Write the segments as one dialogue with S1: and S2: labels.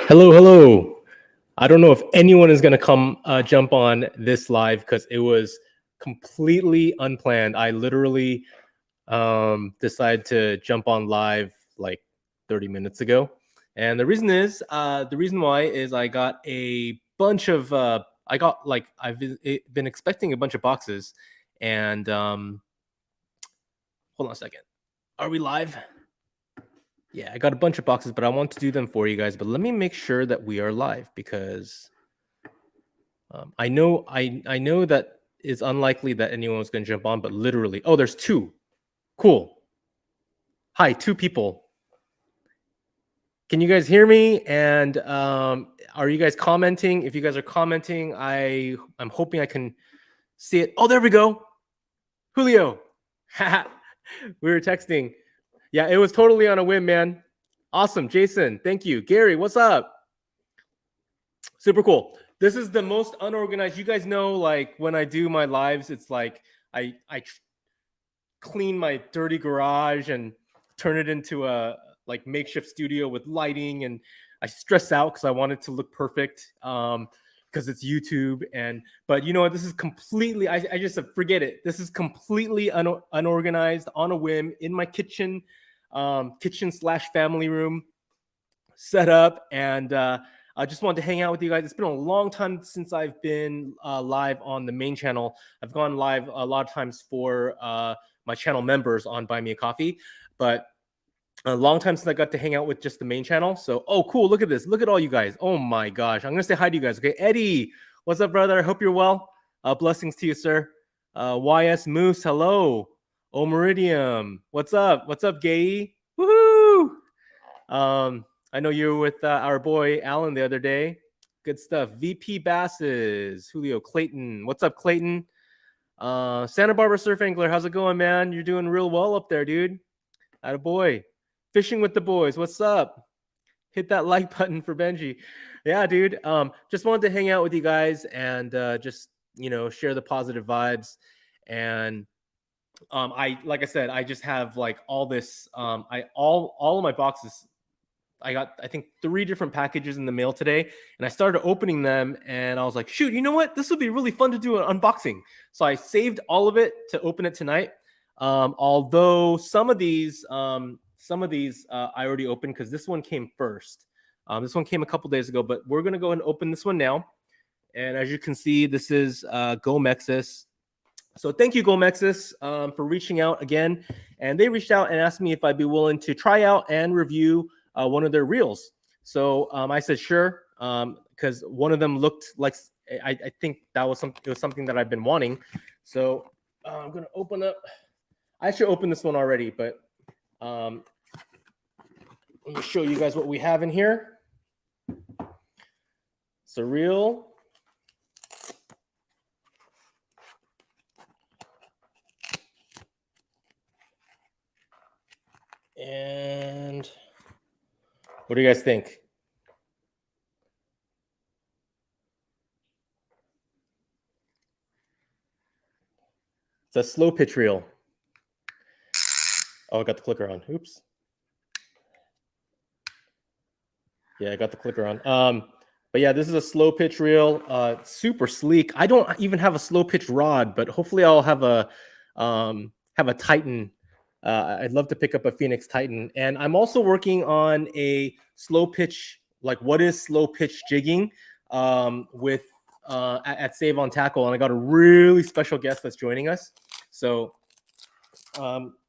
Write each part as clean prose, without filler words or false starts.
S1: Hello, hello. I don't know if anyone is going to come jump on this live because it was completely unplanned. I literally decided to jump on live like 30 minutes ago. And the reason why is I got a bunch of, I've been expecting a bunch of boxes. And hold on a second. Are we live? Yeah, I got a bunch of boxes, but I want to do them for you guys. But let me make sure that we are live because I know that it's unlikely that anyone was going to jump on. But literally, oh, there's two. Cool. Hi, two people. Can you guys hear me? And are you guys commenting? If you guys are commenting, I'm hoping I can see it. Oh, there we go. Julio. We were texting. Yeah, it was totally on a whim, man. Awesome. Jason, thank you. Gary, what's up? Super cool. This is the most unorganized. You guys know, like when I do my lives, it's like I clean my dirty garage and turn it into a like makeshift studio with lighting, and I stress out because I want it to look perfect. Because it's YouTube, but you know what? This is completely. I just forget it. This is completely unorganized on a whim in my kitchen / family room set up, and I just wanted to hang out with you guys. It's been a long time since I've been live on the main channel. I've gone live a lot of times for my channel members on Buy Me a Coffee, but a long time since I got to hang out with just the main channel. So, oh, cool. Look at this. Look at all you guys. Oh my gosh. I'm going to say hi to you guys. Okay. Eddie, what's up, brother? I hope you're well. Blessings to you, sir. YS Moose, hello. Oh, Meridium. What's up? What's up, Gay? Woohoo! I know you were with our boy Alan the other day. Good stuff. VP Basses, Julio Clayton. What's up, Clayton? Santa Barbara Surf Angler, how's it going, man? You're doing real well up there, dude. Atta boy. Fishing with the boys, what's up? Hit that like button for Benji. Yeah, dude. Just wanted to hang out with you guys and just share the positive vibes. And like I said, I just have like all this. All of my boxes. I got, I think, 3 different packages in the mail today, and I started opening them, and I was like, shoot, you know what? This would be really fun to do an unboxing. So I saved all of it to open it tonight. Although some of these I already opened because this one came first. This one came a couple days ago, but we're going to go and open this one now. And as you can see, this is Gomexis. So thank you, Gomexis, for reaching out again. And they reached out and asked me if I'd be willing to try out and review one of their reels. So I said sure, because one of them looked like I think that was something that I've been wanting. So I'm gonna open up. I should open this one already, but let me show you guys what we have in here. It's a reel. And what do you guys think? It's a slow pitch reel. Oh, I got the clicker on. Oops. Yeah, I got the clicker on. But yeah, this is a slow pitch reel. Super sleek. I don't even have a slow pitch rod, but hopefully I'll have a Titan. I'd love to pick up a Phoenix Titan. And I'm also working on a slow pitch, like what is slow pitch jigging with at Save on Tackle. And I got a really special guest that's joining us. So,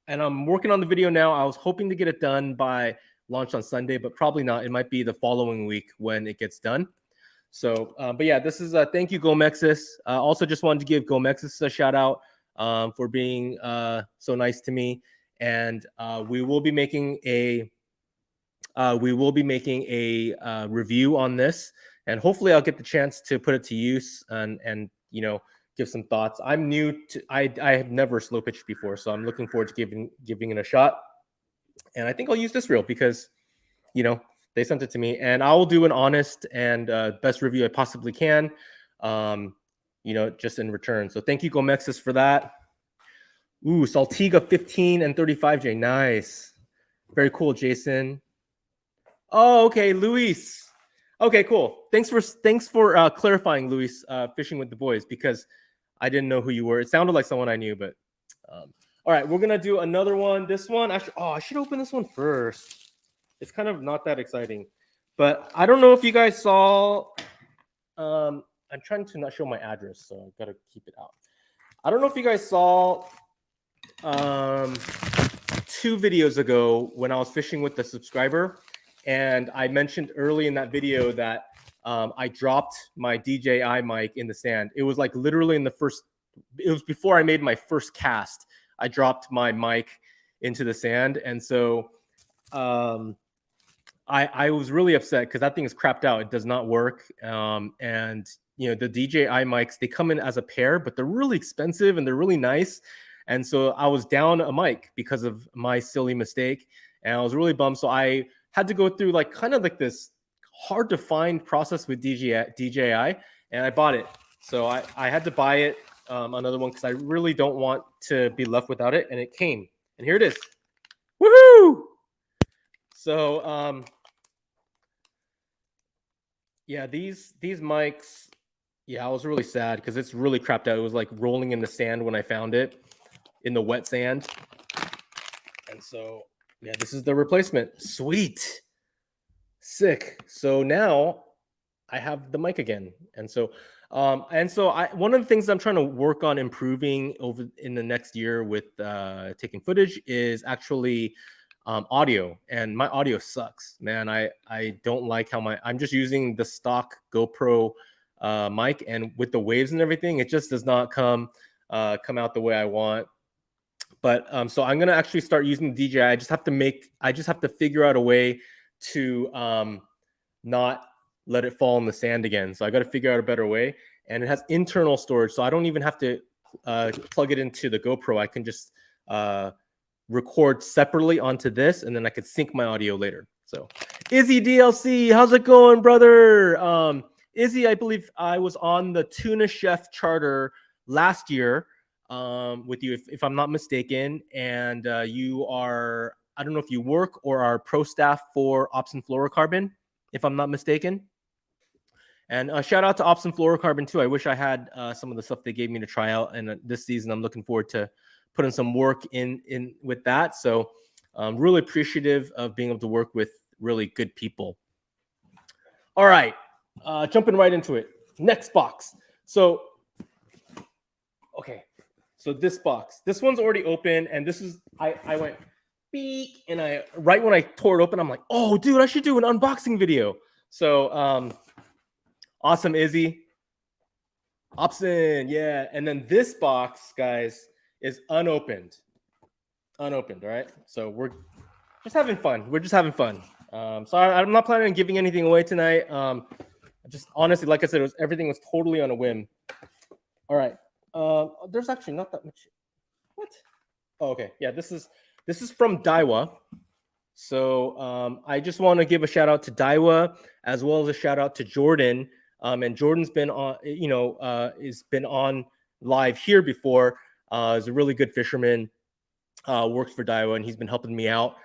S1: and I'm working on the video now. I was hoping to get it done by launch on Sunday, but probably not. It might be the following week when it gets done. So, but yeah, this is thank you, Gomexis. Also just wanted to give Gomexis a shout out for being so nice to me. And we will be making a review on this, and hopefully I'll get the chance to put it to use and give some thoughts. I'm new to I have never slow pitched before, so I'm looking forward to giving it a shot. And I think I'll use this reel because they sent it to me, and I'll do an honest and best review I possibly can, just in return. So thank you, Gomexis, for that. Ooh, Saltiga 15 and 35J. Nice. Very cool, Jason. Oh, okay, Luis. Okay, cool. Thanks for clarifying, Luis. Fishing with the boys, because I didn't know who you were. It sounded like someone I knew, but all right, we're gonna do another one. This one, I should open this one first. It's kind of not that exciting, but I don't know if you guys saw. I'm trying to not show my address, so I gotta keep it out. I don't know if you guys saw 2 videos ago when I was fishing with the subscriber, and I mentioned early in that video that I dropped my DJI mic in the sand. It was like literally in the first. It was before I made my first cast. I dropped my mic into the sand, and so I was really upset because that thing is crapped out. It does not work, and the DJI mics, they come in as a pair, but they're really expensive and they're really nice. And so I was down a mic because of my silly mistake, and I was really bummed. So I had to go through like kind of like this hard to find process with DJI, and I bought it. So I had to buy it, another one, because I really don't want to be left without it. And it came, and here it is. Woohoo! So yeah, these mics. Yeah, I was really sad because it's really crapped out. It was like rolling in the sand when I found it, in the wet sand. And so, yeah, this is the replacement. Sweet. Sick. So now I have the mic again. And so one of the things I'm trying to work on improving over in the next year with taking footage is actually audio. And my audio sucks, man. I don't like how I'm just using the stock GoPro mic, and with the waves and everything, it just does not come out the way I want. But so I'm gonna actually start using the DJI. I just have to figure out a way to not let it fall in the sand again. So I got to figure out a better way. And it has internal storage, so I don't even have to plug it into the GoPro. I can just record separately onto this, and then I could sync my audio later. So Izzy DLC, how's it going, brother? Izzy, I believe I was on the Tuna Chef charter last year with you, if I'm not mistaken. And you are, I don't know if you work or are pro staff for Ops and Fluorocarbon, if I'm not mistaken. And shout out to Ops and Fluorocarbon too. I wish I had some of the stuff they gave me to try out. And this season, I'm looking forward to putting some work in with that. So I'm really appreciative of being able to work with really good people. All right, jumping right into it. Next box. So, okay. So this box, this one's already open, and this is, I went beep, and right when I tore it open, I'm like, oh, dude, I should do an unboxing video. So, awesome, Izzy. Opsin, yeah. And then this box, guys, is unopened. Unopened, all right? So we're just having fun. We're just having fun. So I'm not planning on giving anything away tonight. Just honestly, like I said, everything was totally on a whim. All right. There's actually not that much. What? Oh, okay. Yeah, this is from Daiwa. So I just want to give a shout out to Daiwa, as well as a shout out to Jordan. And Jordan's been on, has been on live here before. Is a really good fisherman. Works for Daiwa, and he's been helping me out.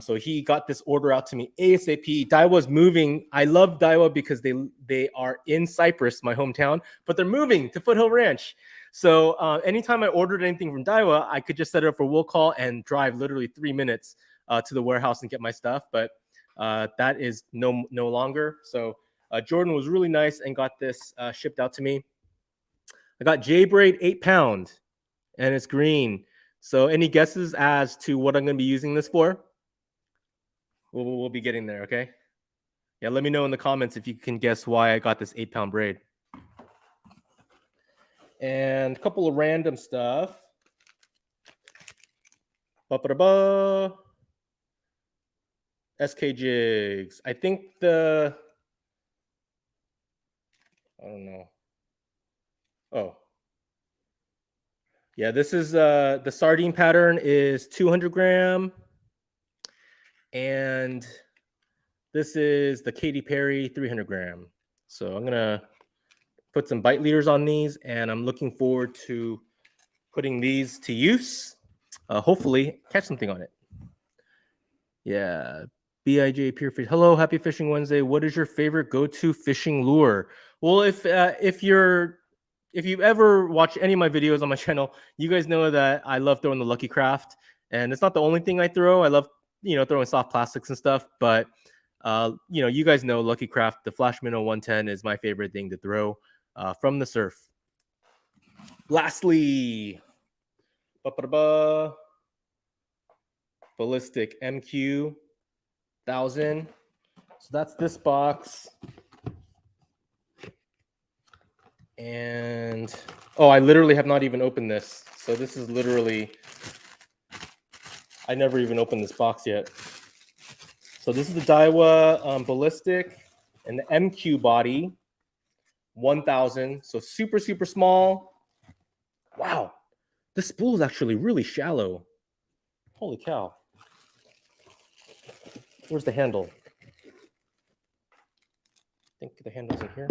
S1: So he got this order out to me ASAP. Daiwa's moving. I love Daiwa because they are in Cyprus, my hometown, but they're moving to Foothill Ranch. So anytime I ordered anything from Daiwa, I could just set it up for will call and drive literally 3 minutes to the warehouse and get my stuff. But that is no longer. So Jordan was really nice and got this shipped out to me. I got J-Braid 8-pound, and it's green. So any guesses as to what I'm going to be using this for? We'll be getting there, okay? Yeah, let me know in the comments if you can guess why I got this 8-pound braid. And a couple of random stuff. Ba-ba-da-ba. SK jigs. I think I don't know. Oh. Yeah, this is the sardine pattern is 200 gram. And this is the Katy Perry 300 gram. So I'm gonna put some bite leaders on these, and I'm looking forward to putting these to use. Hopefully catch something on it. Yeah. BIJ Pure Fish. Hello, happy fishing Wednesday. What is your favorite go-to fishing lure? Well, if you've ever watched any of my videos on my channel, you guys know that I love throwing the Lucky Craft, and it's not the only thing I throw. I love throwing soft plastics and stuff, but you guys know Lucky Craft, the Flash Minnow 110 is my favorite thing to throw from the surf. Lastly, Ballistic MQ 1000. So that's this box. And I literally have not even opened this. So this is literally, I never even opened this box yet. So this is the Daiwa Ballistic and the MQ body 1000. So super, super small. Wow. This spool is actually really shallow. Holy cow. Where's the handle? I think the handle's in here.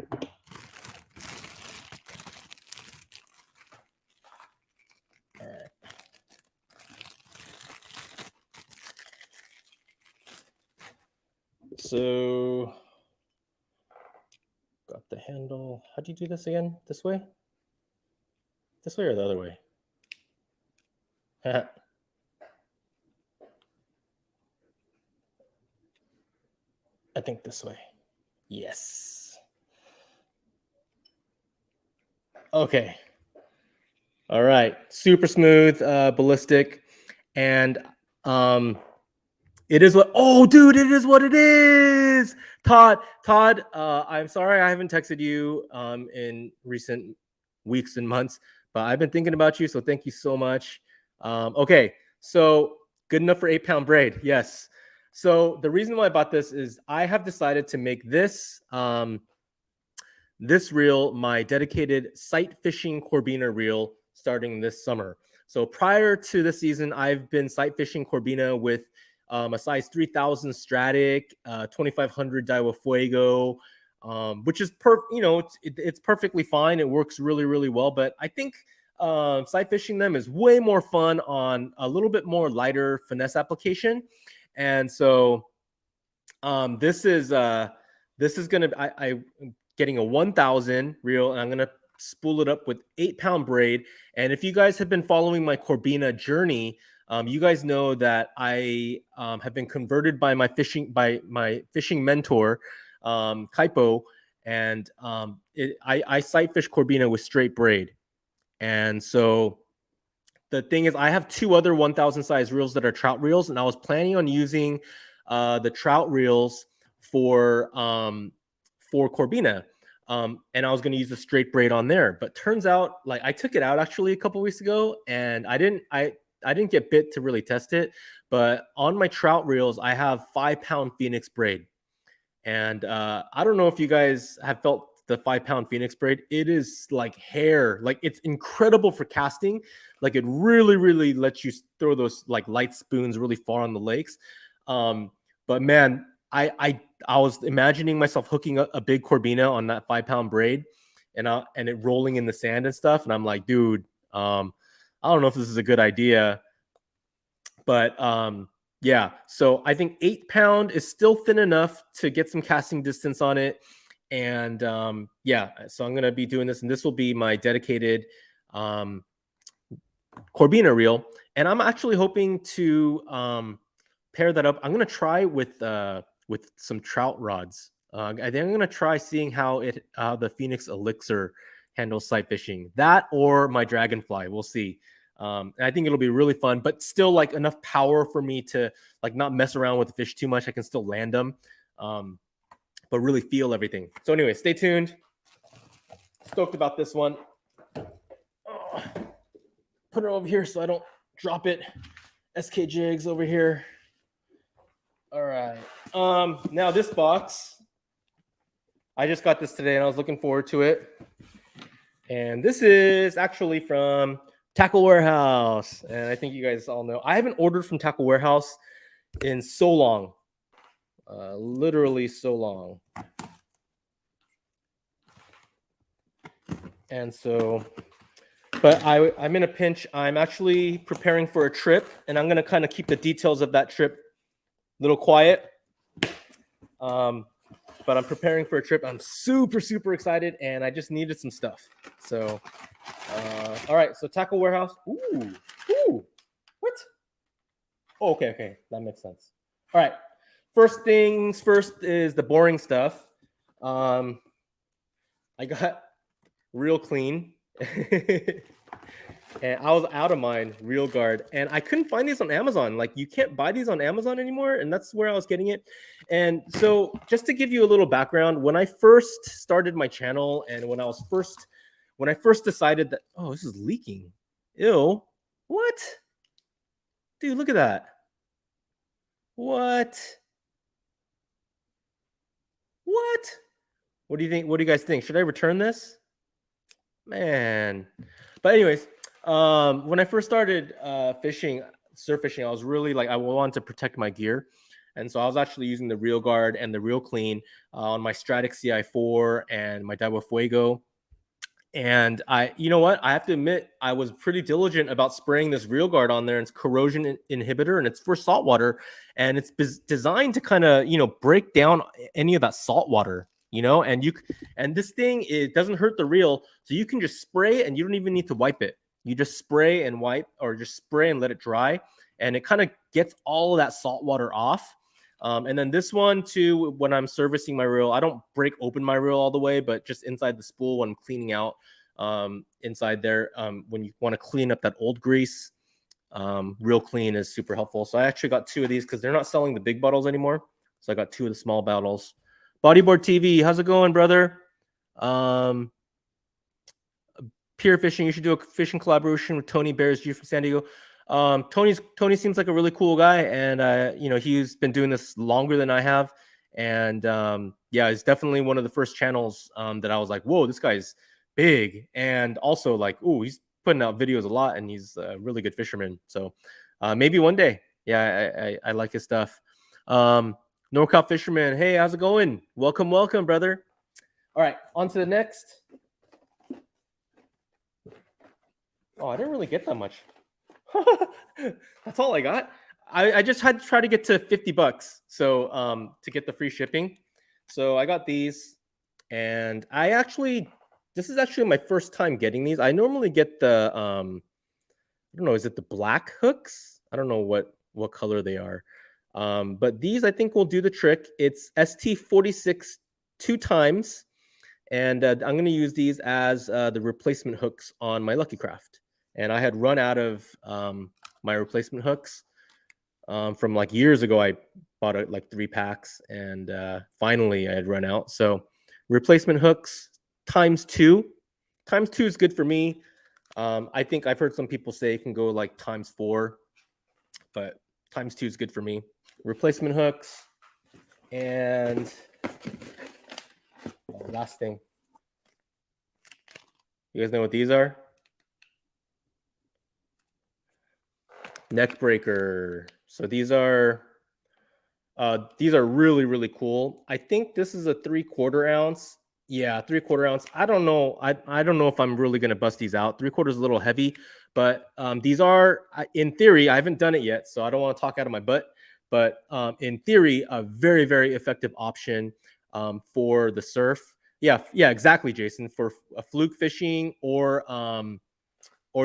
S1: All right. So, got the handle. How do you do this again? This way? This way or the other way? I think this way. Yes. Okay. All right. Super smooth, ballistic. And it is what, dude, it is what it is. Todd, I'm sorry I haven't texted you in recent weeks and months, but I've been thinking about you, so thank you so much. Okay, so good enough for 8-pound braid. Yes. So the reason why I bought this is I have decided to make this this reel my dedicated sight fishing corbina reel starting this summer. So prior to this season, I've been sight fishing corbina with a size 3000 Stratic, 2500 Daiwa Fuego, which is it's perfectly fine. It works really, really well. But I think sight fishing them is way more fun on a little bit more lighter finesse application. And so this is gonna I'm getting a 1000 reel, and I'm gonna spool it up with 8-pound braid. And if you guys have been following my corbina journey, you guys know that I have been converted by my fishing mentor, Kaipo, and I sight fish corbina with straight braid. And so the thing is, I have 2 other 1000 size reels that are trout reels, and I was planning on using the trout reels for corbina. And I was going to use the straight braid on there, but turns out, like, I took it out actually a couple weeks ago, and I didn't get bit to really test it, but on my trout reels, I have 5-pound Phoenix braid. And I don't know if you guys have felt the 5-pound Phoenix braid. It is like hair. Like, it's incredible for casting. Like, it really, really lets you throw those like light spoons really far on the lakes. But man, I was imagining myself hooking a big corbina on that 5-pound braid, and it rolling in the sand and stuff. And I'm like, dude, I don't know if this is a good idea. But yeah, so I think 8-pound is still thin enough to get some casting distance on it. And yeah, so I'm gonna be doing this, and this will be my dedicated corbina reel. And I'm actually hoping to pair that up. I'm gonna try with some trout rods. I think I'm gonna try seeing how the Phoenix Elixir handles sight fishing. That or my Dragonfly. We'll see. And I think it'll be really fun, but still like enough power for me to like not mess around with the fish too much. I can still land them, but really feel everything. So anyway, stay tuned. Stoked about this one. Oh, put it over here so I don't drop it. SK Jigs over here. All right. Now this box, I just got this today and I was looking forward to it. And this is actually from Tackle Warehouse. And I think you guys all know, I haven't ordered from Tackle Warehouse in so long. Literally so long. And so, but I'm in a pinch. I'm actually preparing for a trip, and I'm going to kind of keep the details of that trip a little quiet. But I'm preparing for a trip. I'm super, super excited, and I just needed some stuff. So, all right. So tackle warehouse. Ooh. What? Oh, okay. That makes sense. All right. First things first is the boring stuff. I got Real Clean. And I was out of mine, Real Guard, and I couldn't find these on Amazon. Like, you can't buy these on Amazon anymore, and that's where I was getting it. And so, just to give you a little background, when I first started my channel, and when I first decided that, oh, this is leaking. Ew. What? Dude, look at that. What? What do you think? What do you guys think? Should I return this? Man. But anyways, when I first started surf fishing, I was really like, I wanted to protect my gear. And so I was actually using the Real Guard and the Real Clean on my Stratic CI4 and my Daiwa Fuego. And you know what? I have to admit, I was pretty diligent about spraying this Real Guard on there. It's corrosion inhibitor, and it's for saltwater, and it's designed to kind of, break down any of that salt water, and this thing, it doesn't hurt the reel, so you can just spray and you don't even need to wipe it. You just spray and wipe, or just spray and let it dry, and it kind of gets all of that salt water off. And then this one too, when I'm servicing my reel, I don't break open my reel all the way, but just inside the spool when I'm cleaning out inside there, when you want to clean up that old grease, Real Clean is super helpful. So I actually got 2 of these because they're not selling the big bottles anymore. So I got 2 of the small bottles. Bodyboard TV, how's it going, brother? Pure Fishing, you should do a fishing collaboration with Tony Bears G from San Diego. Tony seems like a really cool guy, and he's been doing this longer than I have, and yeah, he's definitely one of the first channels that I was like, whoa, this guy's big, and also like, ooh, he's putting out videos a lot, and he's a really good fisherman. So maybe one day. Yeah, I like his stuff. NorCal Fisherman, hey, how's it going? Welcome, brother. All right, on to the next. Oh, I didn't really get that much. That's all I got. I just had to try to get to $50, so to get the free shipping. So I got these, and this is actually my first time getting these. I normally get the I don't know, is it the black hooks? I don't know what color they are. But these I think will do the trick. It's ST46 2 times, and I'm going to use these as the replacement hooks on my Lucky Craft. And I had run out of my replacement hooks from like years ago. I bought like 3 packs, and finally I had run out. So replacement hooks times 2. Times 2 is good for me. I think I've heard some people say it can go like times 4, but times 2 is good for me. Replacement hooks, and last thing. You guys know what these are? Neck breaker. So these are really, really cool. I think this is a 3/4 ounce. Yeah, 3/4 ounce. I don't know. I don't know if I'm really gonna bust these out. 3/4 is a little heavy, but these are, in theory, I haven't done it yet, so I don't want to talk out of my butt. But in theory, a very, very effective option for the surf. Yeah, exactly, Jason. For fluke fishing or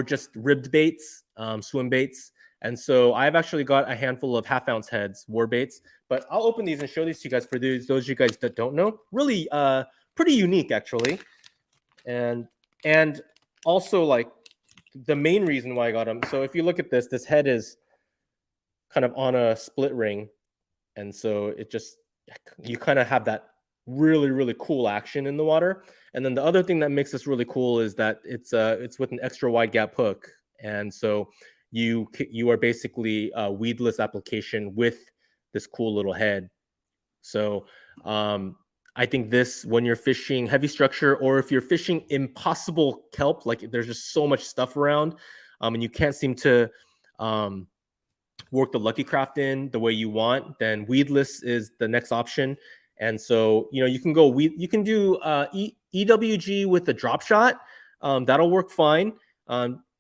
S1: just ribbed baits, swim baits. And so I've actually got a handful of 1/2 ounce heads, war baits, but I'll open these and show these to you guys for those of you guys that don't know. Really pretty unique, actually. And also, like, the main reason why I got them. So if you look at this head is kind of on a split ring. And so it just, you kind of have that really, really cool action in the water. And then the other thing that makes this really cool is that it's with an extra wide gap hook. And so you are basically a weedless application with this cool little head. So I think this, when you're fishing heavy structure, or if you're fishing impossible kelp, like there's just so much stuff around, and you can't seem to work the Lucky Craft in the way you want, then weedless is the next option. And so, you can go you can do EWG with the drop shot. That'll work fine.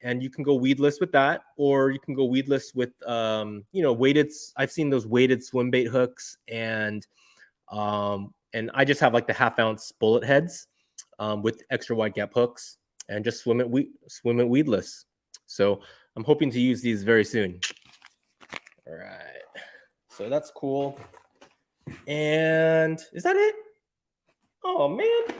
S1: And you can go weedless with that, or you can go weedless with weighted. I've seen those weighted swim bait hooks, and And I just have like the 1/2 ounce bullet heads with extra wide gap hooks, and just swim it weedless. So I'm hoping to use these very soon. All right, so that's cool. And is that it? Oh man,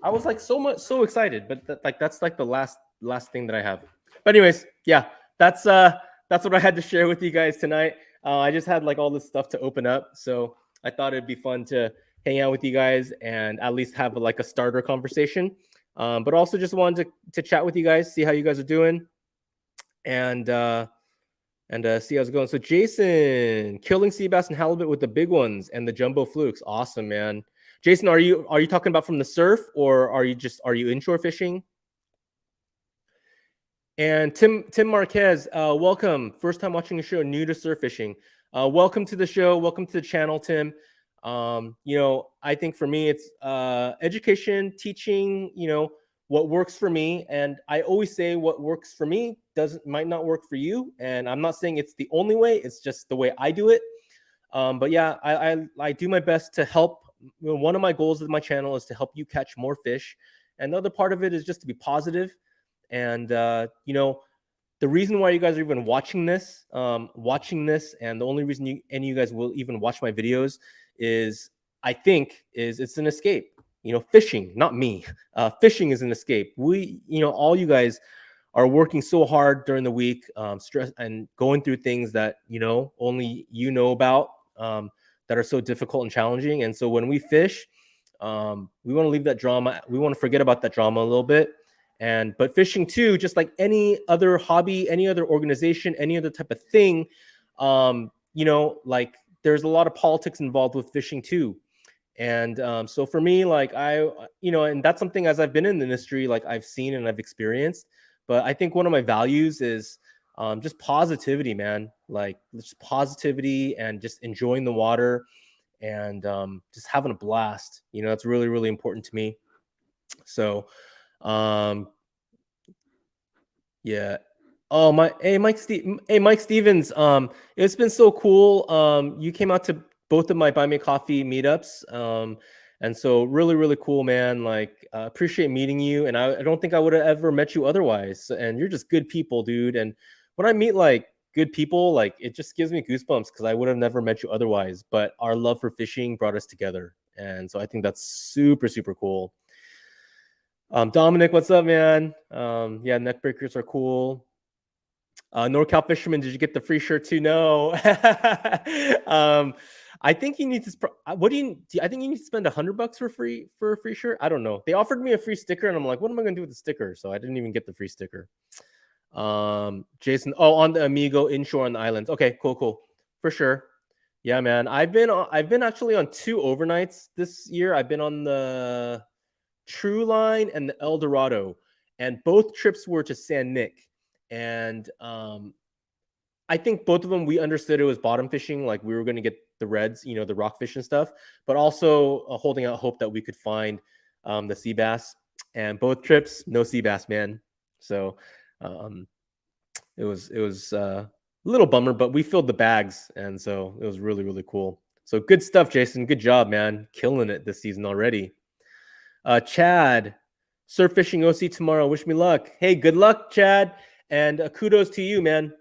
S1: I was like so excited, but that's like the last thing that I have. But anyways, yeah, that's what I had to share with you guys tonight. I just had like all this stuff to open up, so I thought it'd be fun to hang out with you guys and at least have like a starter conversation. But also just wanted to chat with you guys, see how you guys are doing, and see how it's going. So Jason, killing sea bass and halibut with the big ones and the jumbo flukes, awesome, man. Jason, are you talking about from the surf, or are you inshore fishing? And Tim Marquez, welcome. First time watching a show, new to surf fishing. Welcome to the show. Welcome to the channel, Tim. You know, I think for me, it's education, teaching. You know, what works for me, and I always say what works for me might not work for you. And I'm not saying it's the only way. It's just the way I do it. But yeah, I do my best to help. You know, one of my goals of my channel is to help you catch more fish, and the other part of it is just to be positive. And you know, the reason why you guys are even watching this, and the only reason any of you guys will even watch my videos is, I think, is it's an escape. You know, fishing, not me. Fishing is an escape. You know, all you guys are working so hard during the week, stress and going through things that, you know, only you know about, that are so difficult and challenging. And so when we fish, we want to leave that drama. We want to forget about that drama a little bit. But fishing too, just like any other hobby, any other organization, any other type of thing, you know, like there's a lot of politics involved with fishing too. And so for me, like you know, and that's something, as I've been in the industry, like I've seen and I've experienced. But I think one of my values is just positivity, man. Like just positivity and just enjoying the water and just having a blast. You know, that's really, really important to me. So, yeah. Oh my, hey Mike Stevens. It's been so cool. You came out to both of my Buy Me Coffee meetups. And so really, really cool, man. Like, appreciate meeting you. And I don't think I would have ever met you otherwise. And you're just good people, dude. And when I meet like good people, like it just gives me goosebumps because I would have never met you otherwise. But our love for fishing brought us together. And so I think that's super, super cool. Dominic, what's up, man? Yeah, neck breakers are cool. NorCal Fisherman, did you get the free shirt too? No. I think you need to. I think you need to spend $100 for a free shirt. I don't know. They offered me a free sticker, and I'm like, what am I going to do with the sticker? So I didn't even get the free sticker. Jason, on the Amigo inshore on the islands. Okay, cool, for sure. Yeah, man. I've been actually on 2 overnights this year. I've been on the True Line and the El Dorado, and both trips were to San Nick. And I think both of them, we understood it was bottom fishing, like we were going to get the reds, you know, the rockfish and stuff, but also holding out hope that we could find the sea bass. And both trips, no sea bass, man. So it was a little bummer, but we filled the bags, and so it was really, really cool. So good stuff, Jason. Good job, man. Killing it this season already. Chad, surf fishing OC tomorrow. Wish me luck. Hey, good luck, Chad. And kudos to you, man.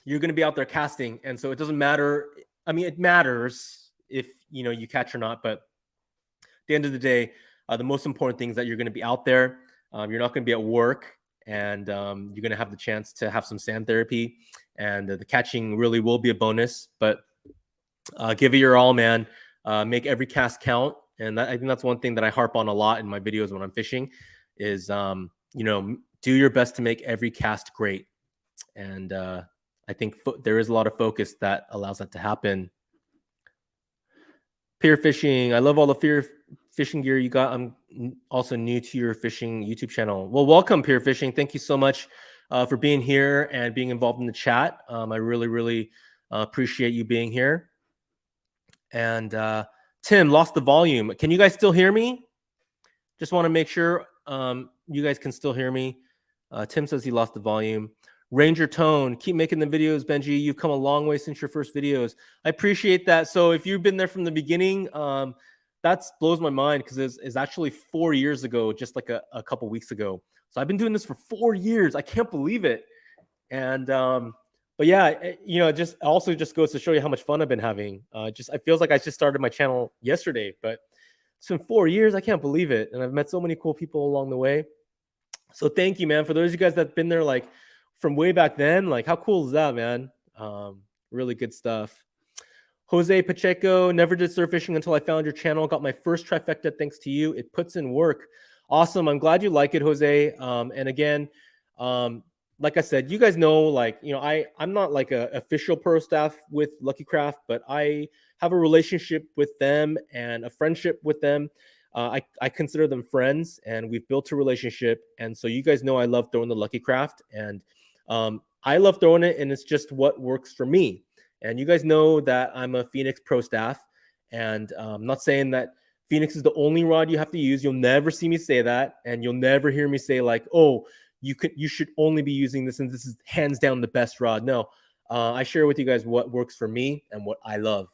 S1: You're going to be out there casting. And so it doesn't matter. I mean, it matters if, you know, you catch or not. But at the end of the day, the most important thing is that you're going to be out there. You're not going to be at work. And you're going to have the chance to have some sand therapy. And the catching really will be a bonus. But give it your all, man. Make every cast count. And I think that's one thing that I harp on a lot in my videos when I'm fishing is, you know, do your best to make every cast great. And I think there is a lot of focus that allows that to happen. Pier fishing. I love all the pier fishing gear you got. I'm also new to your fishing YouTube channel. Well, welcome, Pier Fishing. Thank you so much for being here and being involved in the chat. I really, really appreciate you being here. And Tim, lost the volume. Can you guys still hear me? Just want to make sure you guys can still hear me. Tim says he lost the volume. Ranger Tone, keep making the videos, Benji. You've come a long way since your first videos. I appreciate that. So if you've been there from the beginning, that blows my mind because it's actually 4 years ago, just like a couple weeks ago. So I've been doing this for 4 years. I can't believe it. And but yeah, just also just goes to show you how much fun I've been having. It feels like I just started my channel yesterday, but it's been 4 years. I can't believe it. And I've met so many cool people along the way. So thank you, man. For those of you guys that've been there like from way back then, like how cool is that, man? Really good stuff. Jose Pacheco, never did surf fishing until I found your channel. Got my first trifecta thanks to you. It puts in work. Awesome. I'm glad you like it, Jose. And again, like I said, you guys know, like, I'm not like a official pro staff with Lucky Craft, but I have a relationship with them and a friendship with them. I consider them friends, and we've built a relationship. And so you guys know I love throwing the Lucky Craft, and I love throwing it, and it's just what works for me. And you guys know that I'm a Phoenix pro staff, and I'm not saying that Phoenix is the only rod you have to use. You'll never see me say that, and you'll never hear me say like, oh, you should only be using this, and this is hands down the best rod. No, I share with you guys what works for me and what I love.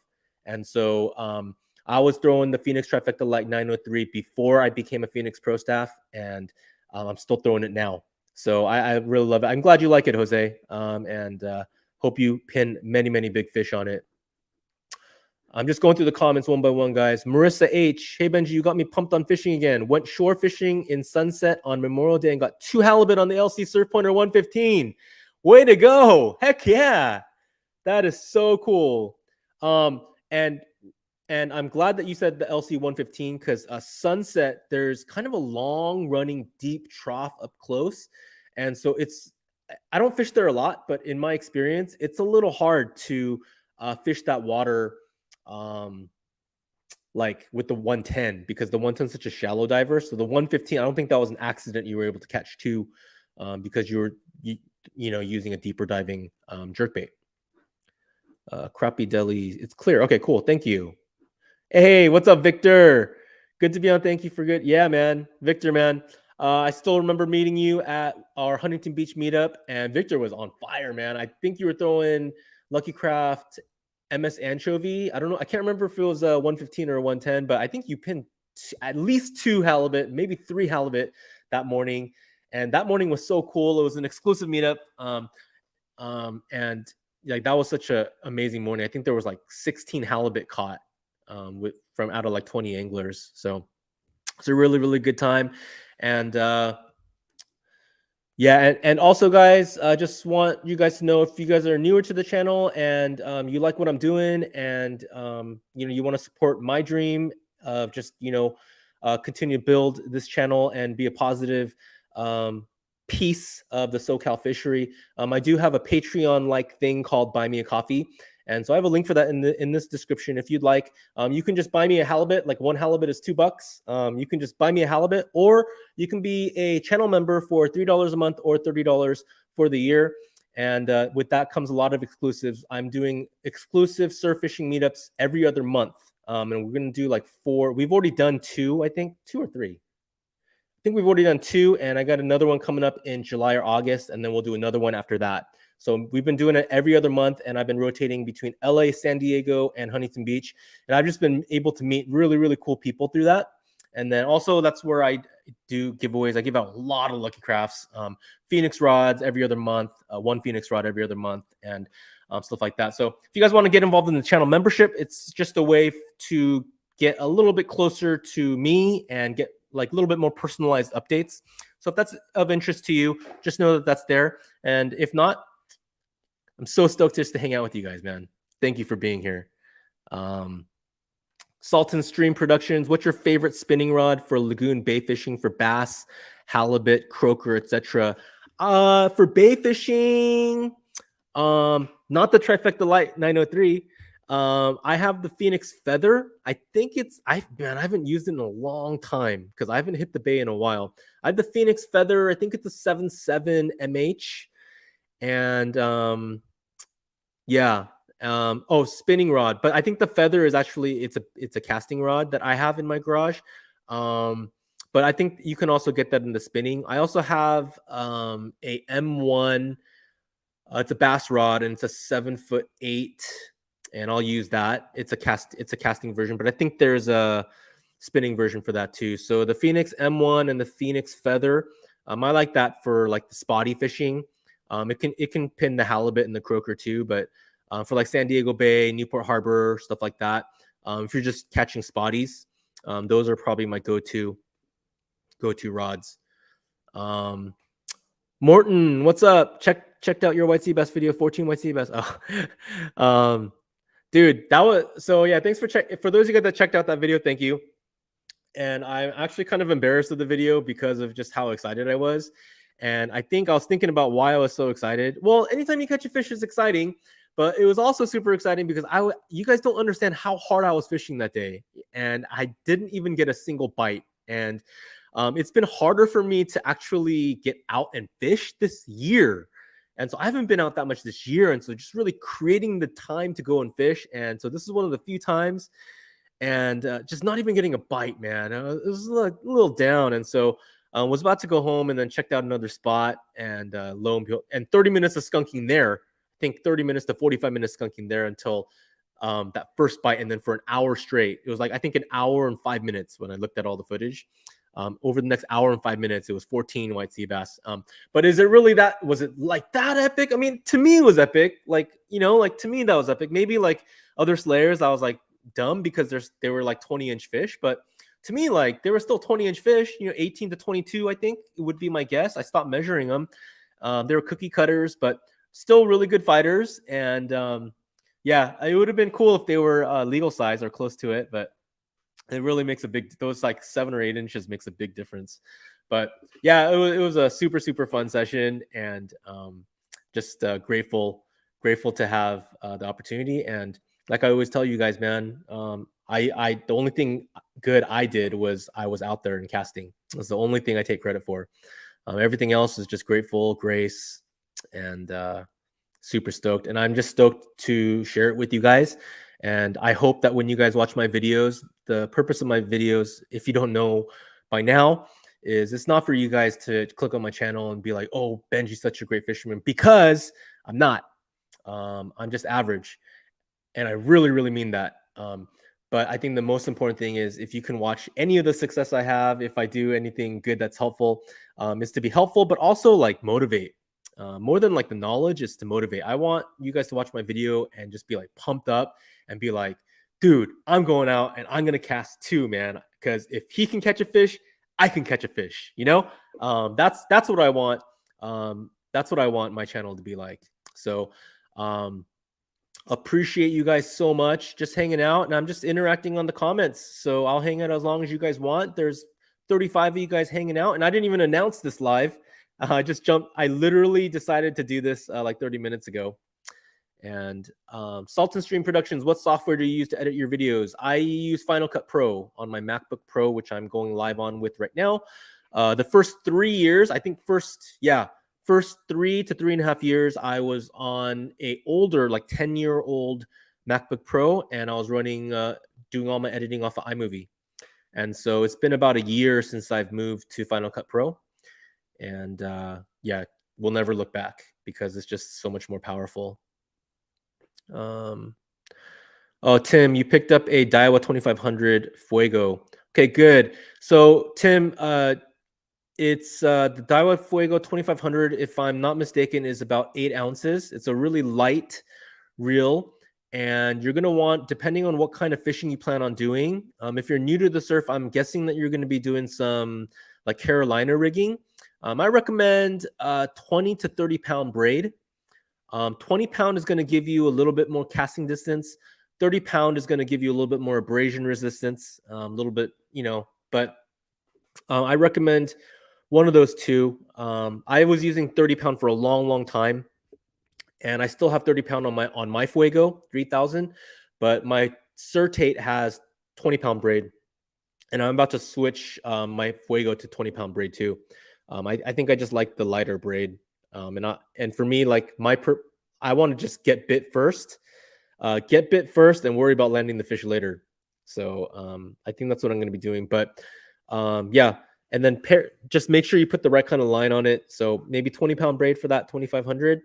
S1: And so I was throwing the Phoenix Trifecta Light 903 before I became a Phoenix pro staff, and I'm still throwing it now. So I really love it. I'm glad you like it, Jose, and hope you pin many, many big fish on it. I'm just going through the comments one by one, guys. Marissa H. Hey, Benji, you got me pumped on fishing again. Went shore fishing in Sunset on Memorial Day and got 2 halibut on the LC Surf Pointer 115. Way to go. Heck yeah. That is so cool. And I'm glad that you said the LC 115 because Sunset, there's kind of a long running deep trough up close. And so I don't fish there a lot, but in my experience, it's a little hard to fish that water like with the 110 because the 110 is such a shallow diver. So the 115, I don't think that was an accident you were able to catch 2 because you were using a deeper diving jerkbait. Crappie Deli, it's clear. Okay, cool. Thank you. Hey, what's up, Victor? Good to be on. Thank you for good. Yeah, man. Victor, man. I still remember meeting you at our Huntington Beach meetup, and Victor was on fire, man. I think you were throwing Lucky Craft MS Anchovy. I don't know. I can't remember if it was a 115 or a 110, but I think you pinned at least 2 halibut, maybe 3 halibut that morning. And that morning was so cool. It was an exclusive meetup. And like that was such an amazing morning. I think there was like 16 halibut caught from out of like 20 anglers. So it's a really, really good time. And yeah, and also, guys, I just want you guys to know if you guys are newer to the channel and you like what I'm doing and you want to support my dream of just continue to build this channel and be a positive piece of the SoCal fishery. I do have a Patreon-like thing called Buy Me a Coffee. And so I have a link for that in this description. If you'd like, you can just buy me a halibut. Like 1 halibut is $2. You can just buy me a halibut, or you can be a channel member for $3 a month or $30 for the year. And with that comes a lot of exclusives. I'm doing exclusive surf fishing meetups every other month. And we're going to do like 4. We've already done 2, I think, 2 or 3. I think we've already done 2, and I got another one coming up in July or August, and then we'll do another one after that. So we've been doing it every other month, and I've been rotating between LA, San Diego, and Huntington Beach. And I've just been able to meet really, really cool people through that. And then also that's where I do giveaways. I give out a lot of Lucky Crafts, Phoenix rods every other month, 1 Phoenix rod every other month, and stuff like that. So if you guys want to get involved in the channel membership, it's just a way to get a little bit closer to me and get like a little bit more personalized updates. So if that's of interest to you, just know that that's there. And if not, I'm so stoked just to hang out with you guys, man. Thank you for being here. Salt and Stream Productions, what's your favorite spinning rod for lagoon bay fishing for bass, halibut, croaker, etc.? For bay fishing, not the Trifecta Light 903. I have the Phoenix Feather. I think I haven't used it in a long time because I haven't hit the bay in a while. I have the Phoenix Feather. I think it's a 7.7 MH. And yeah. Spinning rod. But I think the Feather is actually it's a casting rod that I have in my garage. But I think you can also get that in the spinning. I also have a M1 It's a bass rod and it's a 7'8", and I'll use that. It's a casting version, but I think there's a spinning version for that too. So the Phoenix M1 and the Phoenix Feather, I like that for like the spotty fishing. It can pin the halibut and the croaker too, but for like San Diego Bay, Newport Harbor, stuff like that. If you're just catching spotties, those are probably my go-to rods. Morton, what's up? Checked out your white sea bass video, 14 white sea bass. Oh, dude, that was so. Yeah, thanks for those of you guys that checked out that video. Thank you. And I'm actually kind of embarrassed of the video because of just how excited I was. And I think I was thinking about why I was so excited. Well, anytime you catch a fish is exciting, but it was also super exciting because you guys don't understand how hard I was fishing that day, and I didn't even get a single bite. And it's been harder for me to actually get out and fish this year. And so I haven't been out that much this year. And so just really creating the time to go and fish. And so this is one of the few times, and just not even getting a bite, man. It was a little down. And so was about to go home and then checked out another spot, and lo and behold, and 30 minutes of skunking there. I think 30 minutes to 45 minutes skunking there until that first bite. And then for an hour straight, it was like, I think an hour and 5 minutes when I looked at all the footage. Over the next hour and 5 minutes, it was 14 white sea bass. But is it really that? Was it like that epic? I mean, to me, it was epic. Like, like to me, that was epic. Maybe like other slayers, I was like dumb because they were like 20-inch fish. But to me, like they were still 20-inch fish. 18 to 22, I think it would be my guess. I stopped measuring them. They were cookie cutters, but still really good fighters. And yeah, it would have been cool if they were legal size or close to it, but it really makes those like 7 or 8 inches makes a big difference. But yeah, it was a super, super fun session, and just grateful to have the opportunity. And like I always tell you guys, man, the only thing good I did was I was out there and casting. That's the only thing I take credit for. Everything else is just grateful, grace, and super stoked. And I'm just stoked to share it with you guys. And I hope that when you guys watch my videos, the purpose of my videos, if you don't know by now, is it's not for you guys to click on my channel and be like, oh, Benji's such a great fisherman, because I'm not. I'm just average. And I really, really mean that. But I think the most important thing is if you can watch any of the success I have, if I do anything good that's helpful, is to be helpful, but also like motivate. More than like the knowledge is to motivate. I want you guys to watch my video and just be like pumped up and be like, dude, I'm going out and I'm going to cast too, man. Because if he can catch a fish, I can catch a fish, that's what I want. That's what I want my channel to be like. So, appreciate you guys so much just hanging out, and I'm just interacting on the comments. So I'll hang out as long as you guys want. There's 35 of you guys hanging out, and I didn't even announce this live. I just jumped. I literally decided to do this like 30 minutes ago. And Salt and Stream Productions, what software do you use to edit your videos? I use Final Cut Pro on my MacBook Pro, which I'm going live on with right now. The first 3 years, I think first 3 to 3.5 years, I was on a older, like 10-year-old MacBook Pro, and I was running, doing all my editing off of iMovie. And so it's been about a year since I've moved to Final Cut Pro. And yeah, we'll never look back because it's just so much more powerful. Oh, Tim, you picked up a Daiwa 2500 Fuego. Okay, good. So Tim, it's the Daiwa Fuego 2500, if I'm not mistaken, is about 8 ounces. It's a really light reel, and you're going to want, depending on what kind of fishing you plan on doing, if you're new to the surf, I'm guessing that you're going to be doing some like Carolina rigging. I recommend 20 to 30 pound braid. 20 pound is going to give you a little bit more casting distance. 30 pound is going to give you a little bit more abrasion resistance, a little bit, but I recommend one of those two. I was using 30 pound for a long, long time, and I still have 30 pound on my Fuego 3000, but my Certate has 20 pound braid, and I'm about to switch my Fuego to 20 pound braid too. I think I just like the lighter braid, and for me, like I want to just get bit first, and worry about landing the fish later. So I think that's what I'm going to be doing. But yeah, and then just make sure you put the right kind of line on it. So maybe 20 pound braid for that 2500,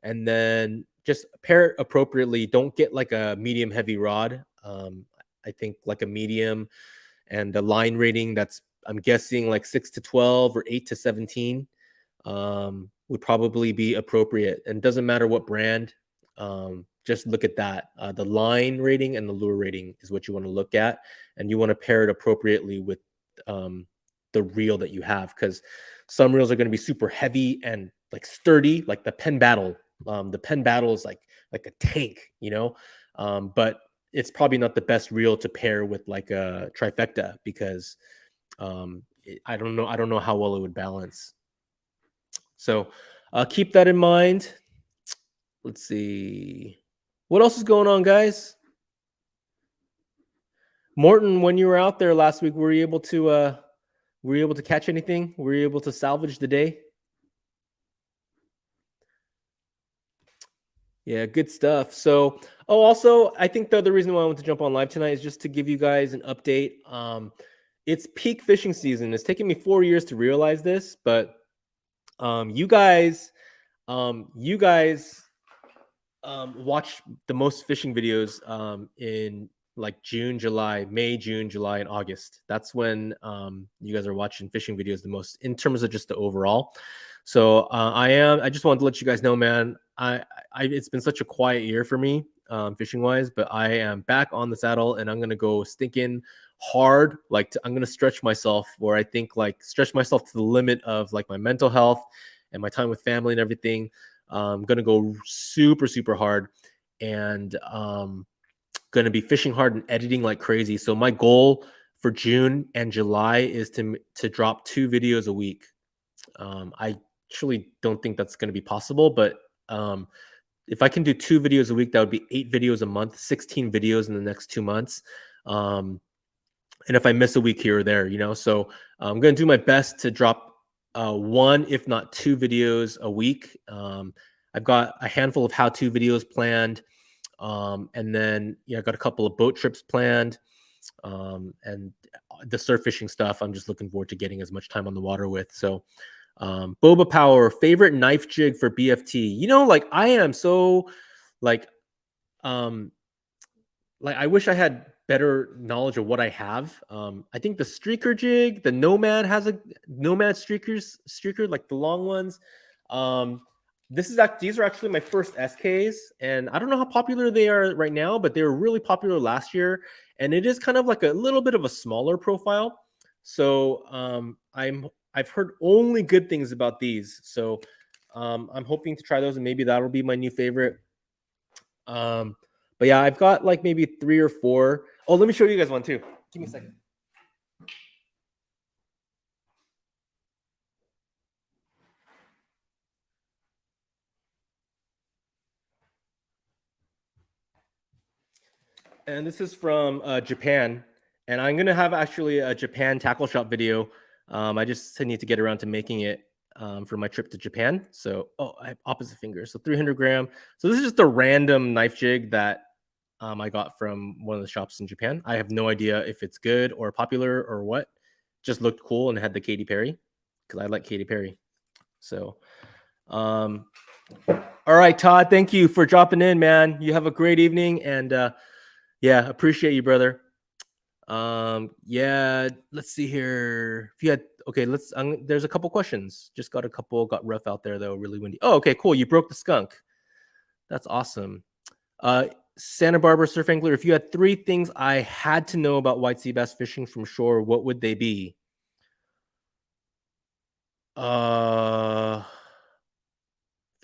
S1: and then just pair it appropriately. Don't get like a medium heavy rod. I think like a medium and a line rating that's, I'm guessing, like 6 to 12 or 8 to 17 would probably be appropriate. And doesn't matter what brand. Just look at that. The line rating and the lure rating is what you want to look at, and you want to pair it appropriately with the reel that you have, because some reels are going to be super heavy and like sturdy, like the Penn Battle. The Penn Battle is like a tank, but it's probably not the best reel to pair with like a trifecta, because I don't know how well it would balance. So keep that in mind. Let's see. What else is going on, guys? Morton, when you were out there last week, were you able to catch anything? Were you able to salvage the day? Yeah, good stuff. So, also, I think the other reason why I want to jump on live tonight is just to give you guys an update. It's peak fishing season. It's taken me 4 years to realize this, but you guys watch the most fishing videos in like June, July, May, June, July, and August. That's when you guys are watching fishing videos the most in terms of just the overall. So I just wanted to let you guys know, man, it's been such a quiet year for me fishing wise, but I am back on the saddle and I'm going to go stinking hard. I'm going to stretch myself, where I think like stretch myself to the limit of like my mental health and my time with family and everything. I'm going to go super, super hard, and going to be fishing hard and editing like crazy. So my goal for June and July is to drop 2 videos a week. I actually don't think that's going to be possible, but if I can do 2 videos a week, that would be 8 videos a month, 16 videos in the next 2 months. And if I miss a week here or there, so I'm going to do my best to drop 1, if not 2 videos a week. I've got a handful of how-to videos planned. And then, I got a couple of boat trips planned. And the surf fishing stuff, I'm just looking forward to getting as much time on the water with. So, Boba Power, favorite knife jig for BFT. I am so I wish I had better knowledge of what I have. I think the streaker jig, the Nomad has a Nomad streaker, like the long ones. These are actually my first SKs, and I don't know how popular they are right now, but they were really popular last year. And it is kind of like a little bit of a smaller profile. So I've heard only good things about these. So I'm hoping to try those, and maybe that'll be my new favorite. But yeah, I've got like maybe 3 or 4. Oh, let me show you guys one too. Give me a second. And this is from Japan. And I'm going to have actually a Japan tackle shop video. I just need to get around to making it for my trip to Japan. So, I have opposite fingers. So 300 gram. So this is just a random knife jig that I got from one of the shops in Japan. I have no idea if it's good or popular or what. Just looked cool and had the Katy Perry, because I like Katy Perry. So, all right, Todd, thank you for dropping in, man. You have a great evening, and yeah, appreciate you, brother. Yeah, let's see here. If you had, okay, there's a couple questions. Just got rough out there though, really windy. Oh, okay, cool. You broke the skunk. That's awesome. Santa Barbara surf angler, if you had 3 things I had to know about white sea bass fishing from shore, what would they be? If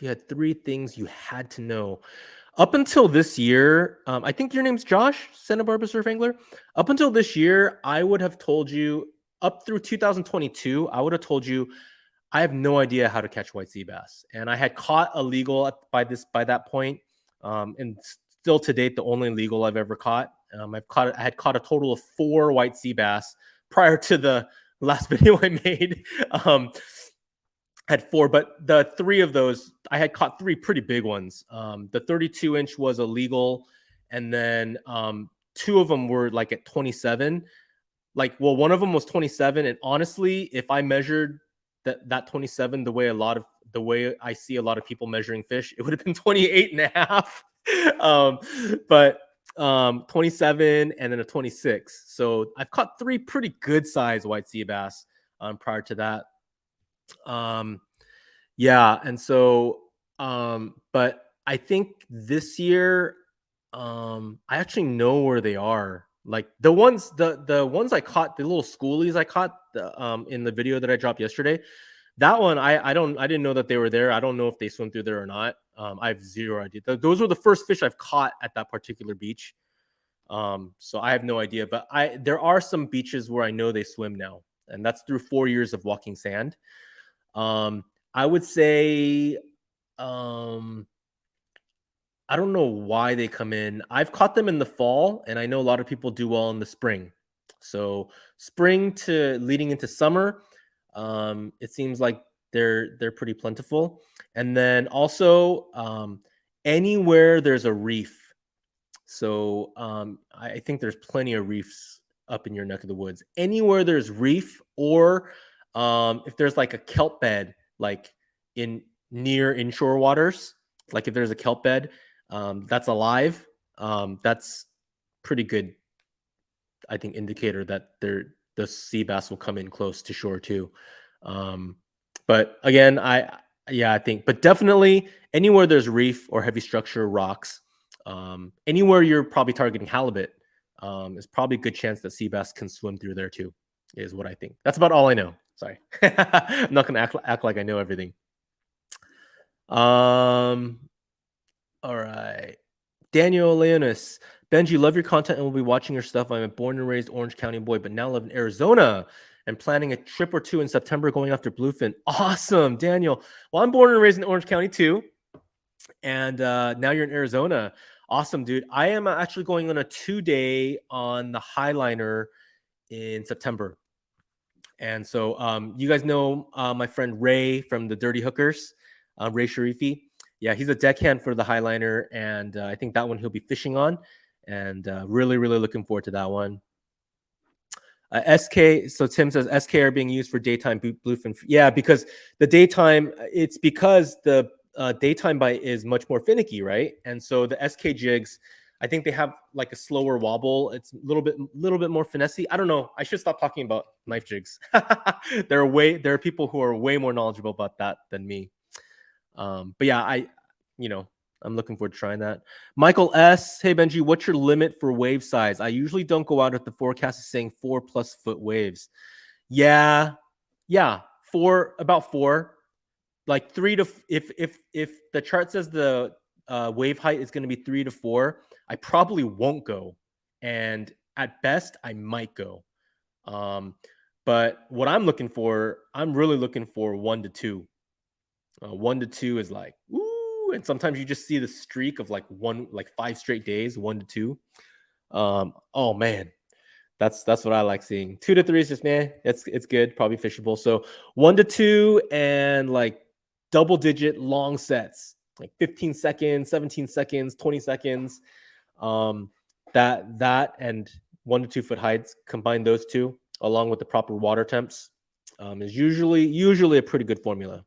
S1: you had 3 things you had to know. Up until this year, I think your name's Josh, Santa Barbara surf angler. Up until this year, I would have told you, up through 2022, I would have told you I have no idea how to catch white sea bass. And I had caught a legal by that point. And still to date, the only legal I've ever caught. I had caught a total of 4 white sea bass prior to the last video I made. Had 4, but the 3 of those, I had caught 3 pretty big ones. The 32-inch was illegal, and then 2 of them were like at 27. One of them was 27, and honestly, if I measured that 27 the way I see a lot of people measuring fish, it would have been 28 and a half. But 27 and then a 26. So I've caught 3 pretty good sized white sea bass prior to that. Yeah, and so but I think this year I actually know where they are. Like the ones I caught, the little schoolies I caught in the video that I dropped yesterday. That one I didn't know that they were there. I don't know if they swim through there or not. I have zero idea. Those were the first fish I've caught at that particular beach. So I have no idea, but there are some beaches where I know they swim now, and that's through 4 years of walking sand. I would say I don't know why they come in. I've caught them in the fall, and I know a lot of people do well in the spring. So spring to leading into summer, it seems like they're pretty plentiful. And then also anywhere there's a reef. So I think there's plenty of reefs up in your neck of the woods. Anywhere there's reef, or if there's like a kelp bed, like in near inshore waters, like if there's a kelp bed that's alive, that's pretty good, I think, indicator that the sea bass will come in close to shore too. But again, I think, but definitely anywhere there's reef or heavy structure, rocks, anywhere you're probably targeting halibut, is probably a good chance that sea bass can swim through there too, is what I think. That's about all I know. Sorry. I'm not gonna act like I know everything. All right. Daniel Leonis. Benji, love your content and will be watching your stuff. I'm a born and raised Orange County boy, but now live in Arizona and planning a trip or two in September going after bluefin. Awesome, Daniel. Well, I'm born and raised in Orange County too. And now you're in Arizona. Awesome, dude. I am actually going on a 2-day on the Highliner in September. And so you guys know my friend Ray from the Dirty Hookers, Ray Sharifi. Yeah, he's a deckhand for the Highliner, and I think that one he'll be fishing on, and really, really looking forward to that one. SK, so Tim says SK are being used for daytime bluefin. Yeah, because the daytime, it's because the daytime bite is much more finicky, right? And so the SK jigs, I think they have like a slower wobble. It's a little bit more finessey. I don't know. I should stop talking about knife jigs. There are people who are way more knowledgeable about that than me. But yeah, I'm looking forward to trying that. Michael S. Hey, Benji, what's your limit for wave size? I usually don't go out if the forecast is saying 4+ foot waves. Yeah. About 4. Like 3 to, if the chart says the wave height is going to be 3 to 4, I probably won't go. And at best, I might go. But what I'm really looking for 1 to 2. 1 to 2 is like, ooh, and sometimes you just see the streak of like 5 straight days, 1 to 2. Oh man, that's what I like seeing. 2 to 3 is just, man, it's good, probably fishable. So 1 to 2 and like double-digit long sets, like 15 seconds, 17 seconds, 20 seconds. That and 1 to 2 foot heights, combine those two along with the proper water temps, is usually a pretty good formula.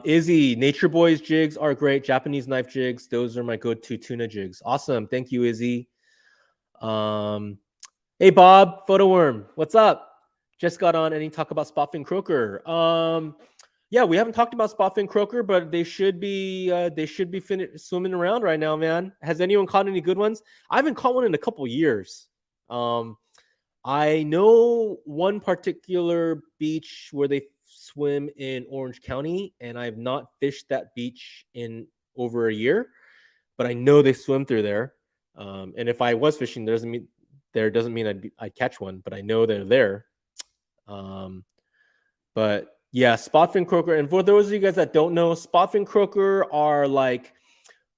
S1: Izzy, Nature Boys jigs are great. Japanese knife jigs, those are my go-to tuna jigs. Awesome. Thank you, Izzy. Hey, Bob, Photo Worm, what's up? Just got on any talk about spotfin croaker. Yeah, we haven't talked about spotfin croaker, but they should be swimming around right now, man. Has anyone caught any good ones? I haven't caught one in a couple years. I know one particular beach where they swim in Orange County, and I have not fished that beach in over a year, but I know they swim through there. And if I was fishing, doesn't mean I'd catch one, but I know they're there. But yeah, spotfin croaker. And for those of you guys that don't know, spotfin croaker are like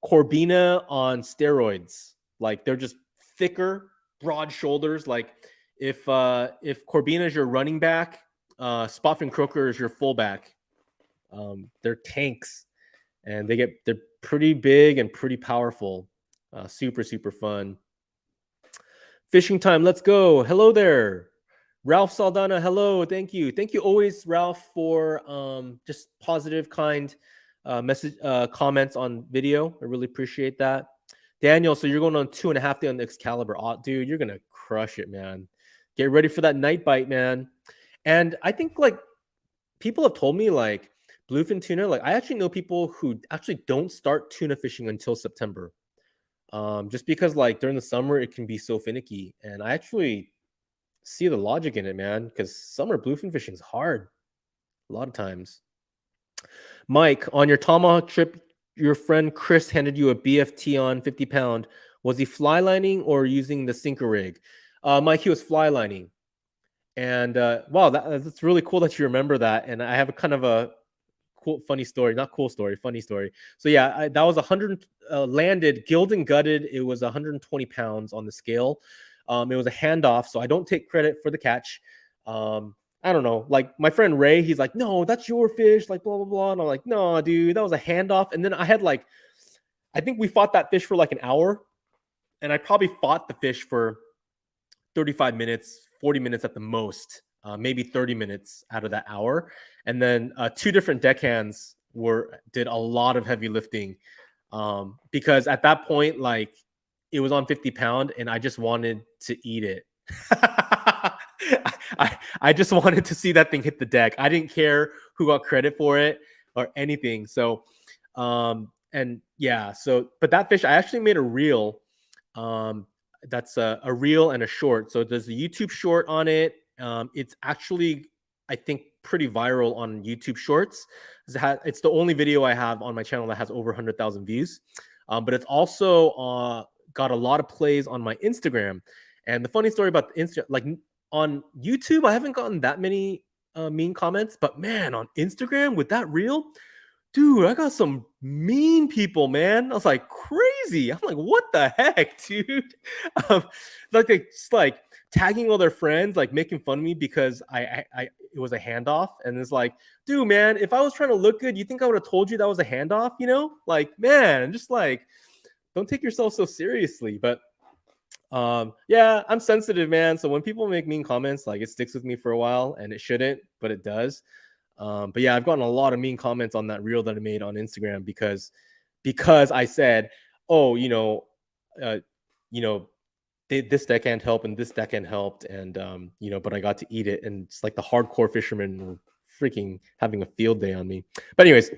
S1: corbina on steroids. Like they're just thicker, broad shoulders. Like if corbina is your running back, spotfin croaker is your fullback. They're tanks, and they're pretty big and pretty powerful. Super fun. Fishing time. Let's go. Hello there. Ralph Saldana, hello, thank you always, Ralph, for just positive, kind message comments on video. I really appreciate that. Daniel, so you're going on 2.5 day on the Excalibur. Oh, dude, you're gonna crush it, man. Get ready for that night bite, man. And I think like people have told me like bluefin tuna, like I actually know people who actually don't start tuna fishing until September. Just because like during the summer it can be so finicky. And I actually see the logic in it, man, because summer bluefin fishing is hard a lot of times. Mike, on your tomahawk trip, your friend Chris handed you a BFT on 50 pound. Was he fly lining or using the sinker rig? Mike, he was fly lining. And wow, that's really cool that you remember that. And I have a kind of a cool, funny story, not cool story, funny story. So yeah, that was 100 landed, gilled and gutted. It was 120 pounds on the scale. It was a handoff, so I don't take credit for the catch. I don't know, like my friend Ray, he's like, no, that's your fish, like blah blah blah, and I'm like, no, dude, that was a handoff. And then I had like, I think we fought that fish for like an hour, and I probably fought the fish for 35 minutes, 40 minutes at the most, maybe 30 minutes out of that hour. And then two different deckhands did a lot of heavy lifting, because at that point, like it was on 50 pound and I just wanted to eat it. I just wanted to see that thing hit the deck. I didn't care who got credit for it or anything. So, and yeah, so, but that fish, I actually made a reel. That's a reel and a short. So there's a YouTube short on it. It's actually, I think, pretty viral on YouTube Shorts. It's the only video I have on my channel that has over 100,000 views. But it's also got a lot of plays on my Instagram. And the funny story about the Instagram, like on YouTube, I haven't gotten that many mean comments. But man, on Instagram with that reel, dude, I got some mean people, man. I was like crazy. I'm like, what the heck, dude? Like they just like tagging all their friends, like making fun of me because I it was a handoff, and it's like, dude, man, if I was trying to look good, you think I would have told you that was a handoff? You know, like, man, just like, don't take yourself so seriously. But yeah, I'm sensitive, man. So when people make mean comments, like it sticks with me for a while, and it shouldn't, but it does. But yeah, I've gotten a lot of mean comments on that reel that I made on Instagram because I said, oh, this deckhand helped and this deckhand helped, and but I got to eat it, and it's like the hardcore fishermen were freaking having a field day on me. But anyways,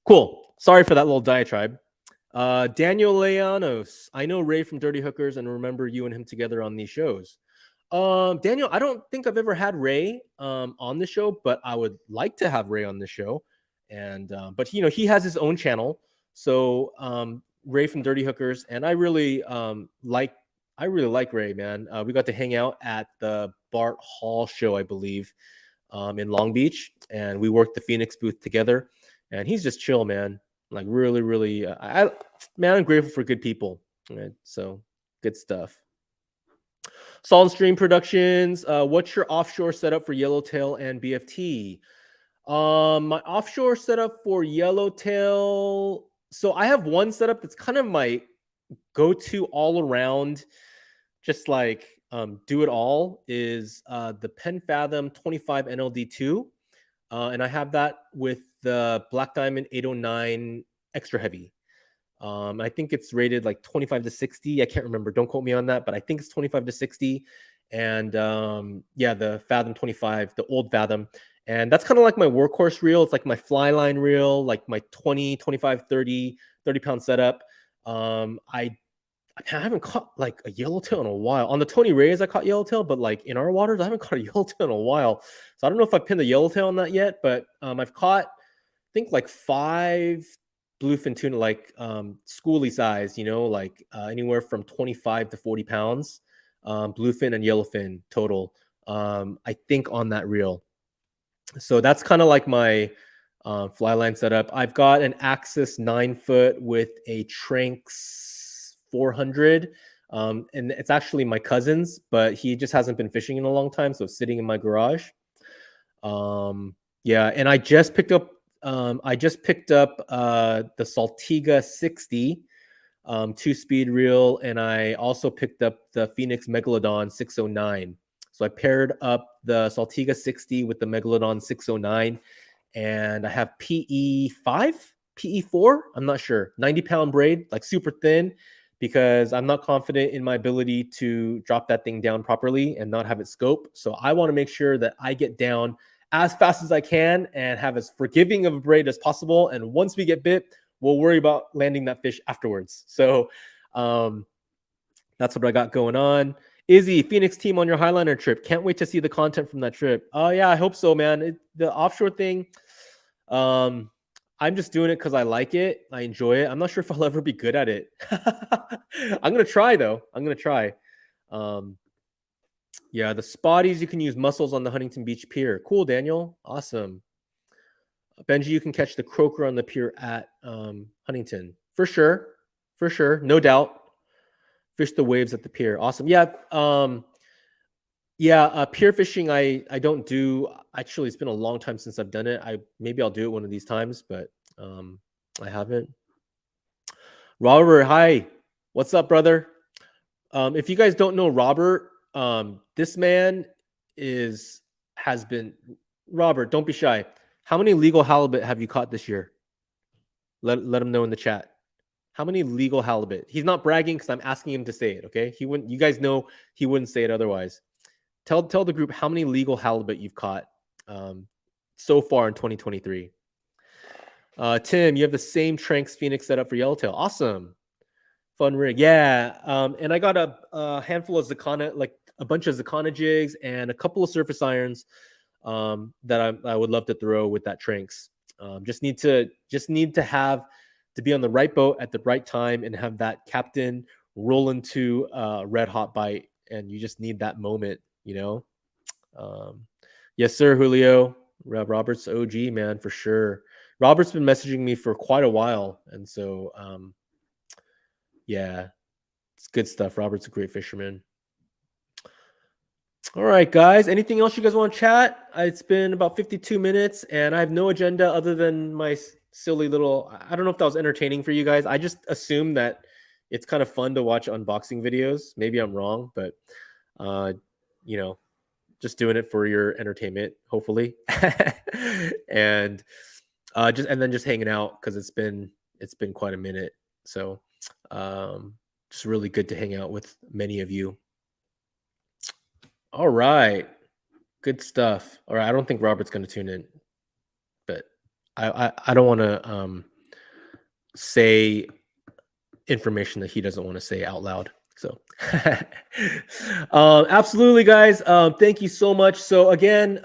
S1: cool. Sorry for that little diatribe. Daniel Leanos, I know Ray from Dirty Hookers and remember you and him together on these shows. Daniel, I don't think I've ever had Ray on the show, but I would like to have Ray on the show. And but he has his own channel. So Ray from Dirty Hookers, and I really like Ray, man. We got to hang out at the Bart Hall show, I believe, in Long Beach, and we worked the Phoenix booth together. And he's just chill, man. Like really, really, I'm grateful for good people. Right? So good stuff. Solid Stream Productions. What's your offshore setup for Yellowtail and BFT? My offshore setup for Yellowtail. So I have one setup that's kind of my go-to all around, just like do it all, is the Penn Fathom 25 NLD2. And I have that with the Black Diamond 809 extra heavy. I think it's rated like 25 to 60. I can't remember. Don't quote me on that, but I think it's 25 to 60. And yeah, the Fathom 25, the old Fathom. And that's kind of like my workhorse reel. It's like my fly line reel, like my 20, 25, 30 pound setup. I haven't caught like a yellowtail in a while. On the Tony Reyes, I caught yellowtail, but like in our waters, I haven't caught a yellowtail in a while. So I don't know if I've pinned the yellowtail on that yet, but I've caught, I think, like 5 bluefin tuna, like schoolie size, like anywhere from 25 to 40 pounds, bluefin and yellowfin total, I think, on that reel. So that's kind of like my fly line setup. I've got an Axis 9-foot with a Tranx 400, and it's actually my cousin's, but he just hasn't been fishing in a long time, so it's sitting in my garage. Yeah, and I just picked up the Saltiga 60. 2-speed reel, and I also picked up the Phoenix Megalodon 609. So I paired up the Saltiga 60 with the Megalodon 609, and I have PE5, PE4, I'm not sure, 90-pound braid, like super thin, because I'm not confident in my ability to drop that thing down properly and not have it scope. So I want to make sure that I get down as fast as I can and have as forgiving of a braid as possible. And once we get bit, we'll worry about landing that fish afterwards. So that's what I got going on. Izzy, Phoenix team on your Highliner trip. Can't wait to see the content from that trip. Oh yeah, I hope so, man. The offshore thing, I'm just doing it because I like it. I enjoy it. I'm not sure if I'll ever be good at it. I'm gonna try though. I'm gonna try. Yeah, the spotties, you can use mussels on the Huntington Beach Pier. Cool, Daniel. Awesome. Benji, you can catch the croaker on the pier at Huntington. For sure. For sure. No doubt. Fish the waves at the pier. Awesome. Yeah. Pier fishing I don't do. Actually, it's been a long time since I've done it. Maybe I'll do it one of these times, but I haven't. Robert, hi. What's up, brother? If you guys don't know Robert, this man has been Robert, don't be shy. How many legal halibut have you caught this year? Let him know in the chat. How many legal halibut? He's not bragging because I'm asking him to say it, okay? He wouldn't, you guys know he wouldn't say it otherwise. Tell the group how many legal halibut you've caught so far in 2023. Tim, you have the same Tranks Phoenix setup for Yellowtail. Awesome. Fun rig. Yeah. And I got a handful of Zakana, like a bunch of Zakana jigs and a couple of surface irons that I would love to throw with that Tranks. Just need to have to be on the right boat at the right time and have that captain roll into a red hot bite. And you just need that moment, you know? Yes, sir, Julio. Robert's OG, man, for sure. Robert's been messaging me for quite a while. And so, yeah, it's good stuff. Robert's a great fisherman. All right, guys. Anything else you guys want to chat? It's been about 52 minutes, and I have no agenda other than my silly little. I don't know if that was entertaining for you guys. I just assume that it's kind of fun to watch unboxing videos. Maybe I'm wrong, but just doing it for your entertainment, hopefully, and just hanging out because it's been quite a minute. So, just really good to hang out with many of you. All right. Good stuff. All right. I don't think Robert's going to tune in, but I don't want to say information that he doesn't want to say out loud. So absolutely, guys. Thank you so much. So again,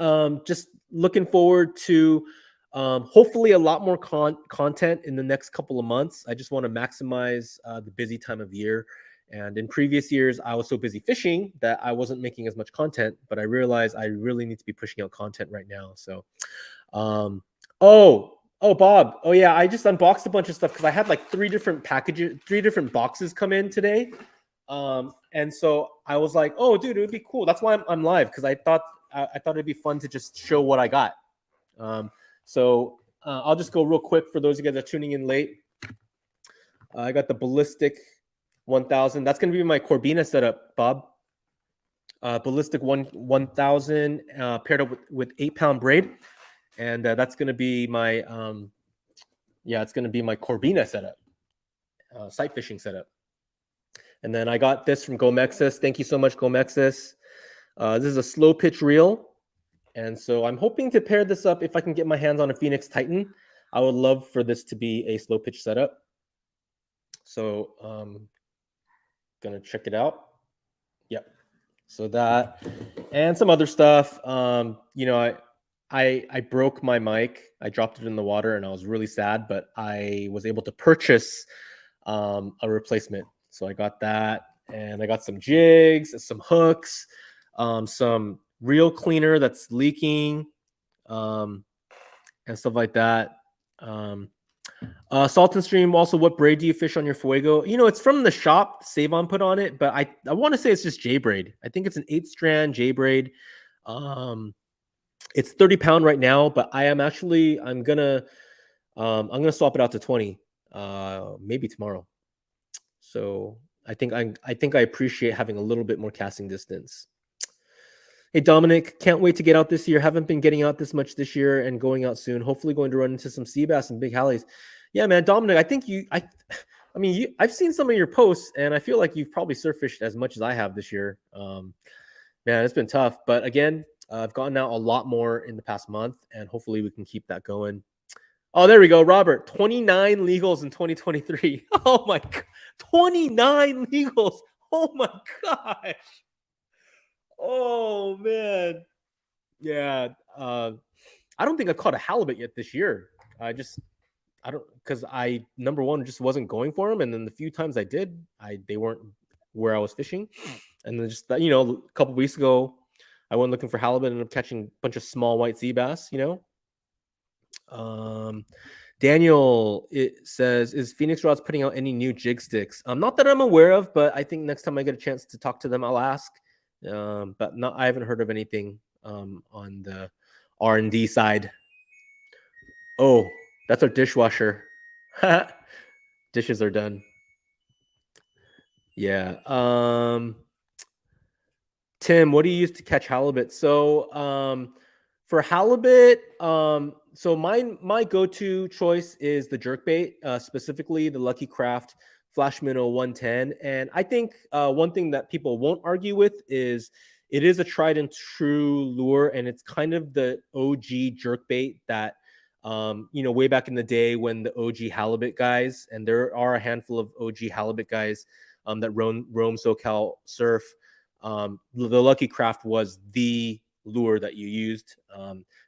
S1: just looking forward to hopefully a lot more content in the next couple of months. I just want to maximize the busy time of year. And in previous years, I was so busy fishing that I wasn't making as much content, but I realized I really need to be pushing out content right now. So, Bob. Oh yeah, I just unboxed a bunch of stuff because I had like 3 different boxes come in today. And so I was like, oh dude, it would be cool. That's why I'm live, because I thought it'd be fun to just show what I got. So I'll just go real quick for those of you guys that are tuning in late. I got the Ballistic 1000. That's going to be my Corbina setup, Bob. Ballistic 1000 paired up with 8-pound braid, and that's going to be my it's going to be my Corbina setup, sight fishing setup. And then I got this from Gomexis. Thank you so much, Gomexis. This is a slow pitch reel, and so I'm hoping to pair this up if I can get my hands on a Phoenix Titan. I would love for this to be a slow pitch setup. So gonna check it out. Yep. So that and some other stuff. I broke my mic. I dropped it in the water and I was really sad, but I was able to purchase a replacement. So I got that, and I got some jigs, some hooks, some reel cleaner that's leaking, and stuff like that. Salt and Stream, also, what braid do you fish on your Fuego? It's from the shop. Savon put on it, but I want to say it's just J-Braid. I think it's an 8-strand J-Braid. It's 30-pound right now, but I'm gonna swap it out to 20, maybe tomorrow. So I think I appreciate having a little bit more casting distance. Hey Dominic, can't wait to get out this year. Haven't been getting out this much this year and going out soon. Hopefully going to run into some sea bass and big hallies. Yeah, man, Dominic, I think I mean, I've seen some of your posts and I feel like you've probably surf fished as much as I have this year. Man, it's been tough, but again, I've gotten out a lot more in the past month and hopefully we can keep that going. Oh, there we go, Robert. 29 legals in 2023. Oh my god. 29 legals. Oh my gosh. Oh man. Yeah. I don't think I've caught a halibut yet this year. I don't, because I, number one, just wasn't going for them, and then the few times I did, they weren't where I was fishing. And then just a couple weeks ago, I went looking for halibut and ended up catching a bunch of small white sea bass. Daniel, it says, is Phoenix Rods putting out any new jig sticks? Not that I'm aware of, but I think next time I get a chance to talk to them, I'll ask. But I haven't heard of anything on the R&D side. Oh, that's our dishwasher. Dishes are done. Yeah. Tim, what do you use to catch halibut? So for halibut, so my go-to choice is the jerkbait, specifically the Lucky Craft Flash Minnow 110. And I think one thing that people won't argue with is it is a tried and true lure, and it's kind of the OG jerkbait that way back in the day when the OG halibut guys, and there are a handful of OG halibut guys that roam SoCal surf. The Lucky Craft was the lure that you used.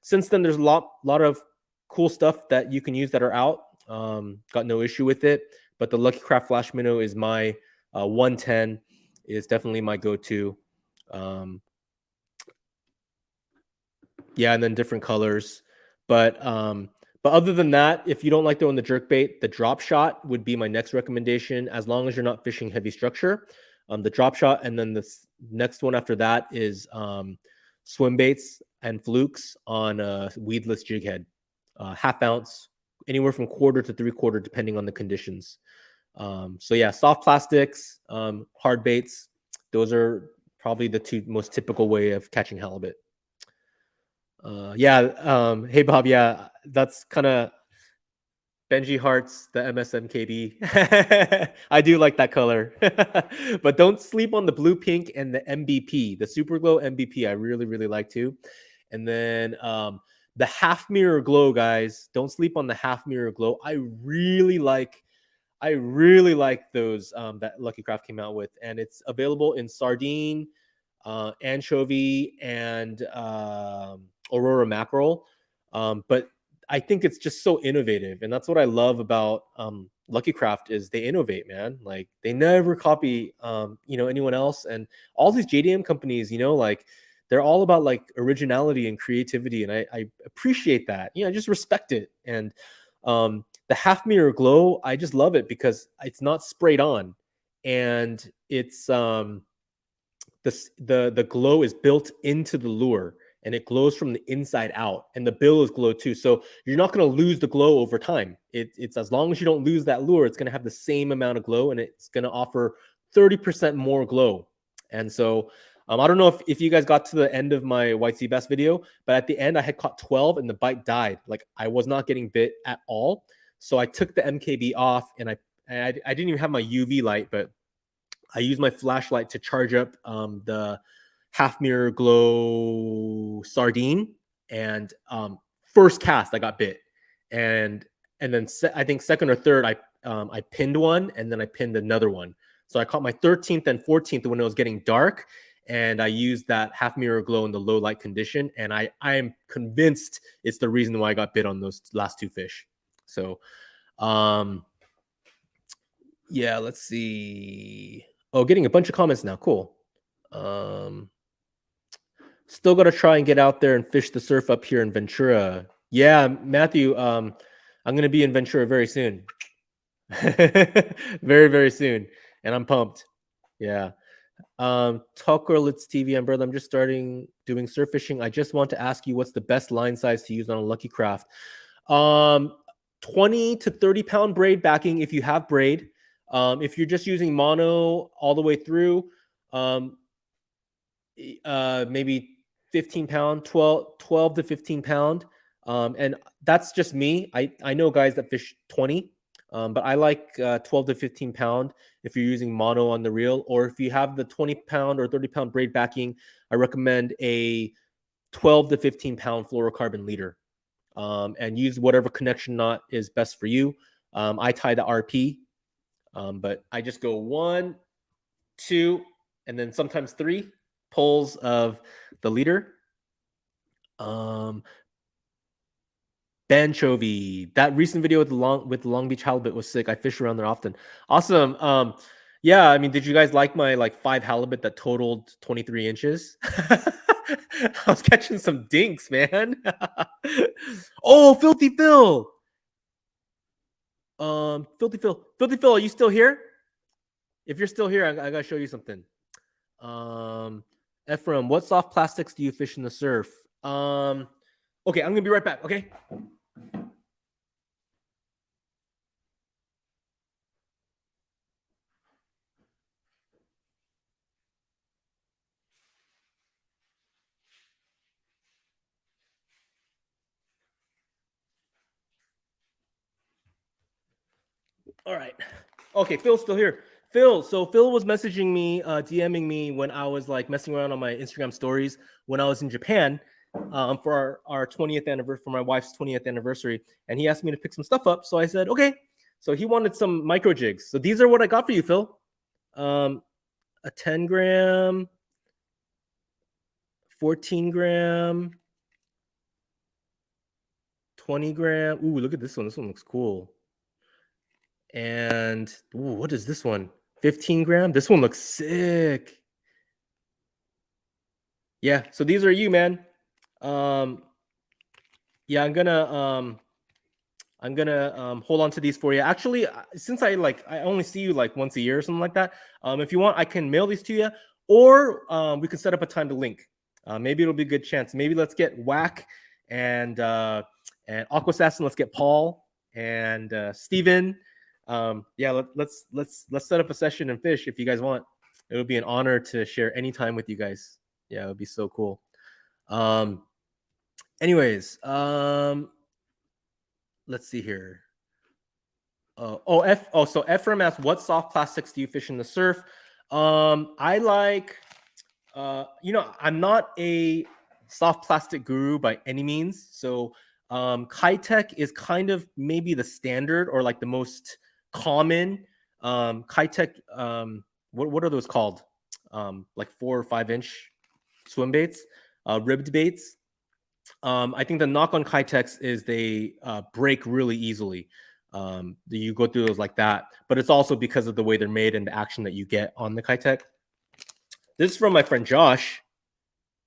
S1: Since then, there's a lot of cool stuff that you can use that are out. Got no issue with it, but the Lucky Craft Flash Minnow is my 110. Is definitely my go-to. Yeah, and then different colors. But other than that, if you don't like throwing the jerkbait, the drop shot would be my next recommendation, as long as you're not fishing heavy structure. The drop shot, and then the next one after that is swim baits and flukes on a weedless jig head, half ounce, anywhere from quarter to 3/4, depending on the conditions. So yeah, soft plastics, hard baits, those are probably the two most typical way of catching halibut. Hey Bob, yeah, that's kind of Benji Hart's the MSMKB. I do like that color. But don't sleep on the blue pink and the MVP, the Super Glow MVP. I really, really like too. And then the half mirror glow, guys. Don't sleep on the half mirror glow. I really like those that Lucky Craft came out with, and it's available in sardine, anchovy, and Aurora mackerel. But I think it's just so innovative, and that's what I love about Lucky Craft is they innovate, man. Like they never copy anyone else, and all these JDM companies, like they're all about like originality and creativity, and I appreciate that. I just respect it. And the half mirror glow, I just love it because it's not sprayed on, and it's the glow is built into the lure, and it glows from the inside out, and the bill is glow too. So you're not going to lose the glow over time. It's as long as you don't lose that lure, it's going to have the same amount of glow, and it's going to offer 30% more glow. And so I don't know if you guys got to the end of my white sea bass video, but at the end I had caught 12 and the bite died. Like I was not getting bit at all. So I took the MKB off, and I didn't even have my UV light, but I used my flashlight to charge up the half mirror glow sardine, and first cast I got bit, and then I think second or third I pinned one, and then I pinned another one. So I caught my 13th and 14th when it was getting dark, and I used that half mirror glow in the low light condition, and I am convinced it's the reason why I got bit on those last two fish. So yeah, let's see. Oh, getting a bunch of comments now. Cool. Still got to try and get out there and fish the surf up here in Ventura. Yeah, Matthew, I'm going to be in Ventura very soon. Very, very soon. And I'm pumped. Yeah. Talk or Let's TV and brother, I'm just starting doing surf fishing. I just want to ask you, what's the best line size to use on a Lucky Craft? 20 to 30 pound braid backing if you have braid. If you're just using mono all the way through, maybe 15 pound, 12 to 15 pound. And that's just me. I know guys that fish 20, but I like 12 to 15 pound if you're using mono on the reel, or if you have the 20 pound or 30 pound braid backing, I recommend a 12 to 15 pound fluorocarbon leader, and use whatever connection knot is best for you. I tie the RP, but I just go 1, 2, and then sometimes 3 pulls of the leader. Banchovy. That recent video with the Long Beach halibut was sick. I fish around there often. Awesome. Yeah, I mean, did you guys like my 5 halibut that totaled 23 inches? I was catching some dinks, man. Oh, Filthy Phil. Filthy Phil, are you still here? If you're still here, I gotta show you something. Ephraim, what soft plastics do you fish in the surf? Okay, I'm gonna be right back. Okay. All right. Okay, Phil's still here. Phil was messaging me, DMing me when I was like messing around on my Instagram stories when I was in Japan, for our 20th anniversary, for my wife's 20th anniversary, and he asked me to pick some stuff up. So I said, okay. So he wanted some micro jigs. So these are what I got for you, Phil. A 10 gram, 14 gram, 20 gram. Ooh, look at this one. This one looks cool. And ooh, what is this one? 15 gram. This one looks sick. Yeah, so these are you, man. Yeah, I'm gonna hold on to these for you. Actually, since I only see you like once a year or something like that, if you want, I can mail these to you, or we can set up a time to link. Maybe it'll be a good chance. Maybe let's get Whack and Aqua Assassin. Let's get Paul and Steven. Yeah, let's set up a session and fish if you guys want. It would be an honor to share any time with you guys. Yeah, it would be so cool. Anyways, let's see here. So Ephraim asked, what soft plastics do you fish in the surf? I like, I'm not a soft plastic guru by any means. So Kitech is kind of maybe the standard or like the most common. Kitech, what are those called? Like 4 or 5 inch swim baits, ribbed baits. I think the knock on Kitechs is they break really easily. You go through those like that, but it's also because of the way they're made and the action that you get on the Kitech. This is from my friend Josh,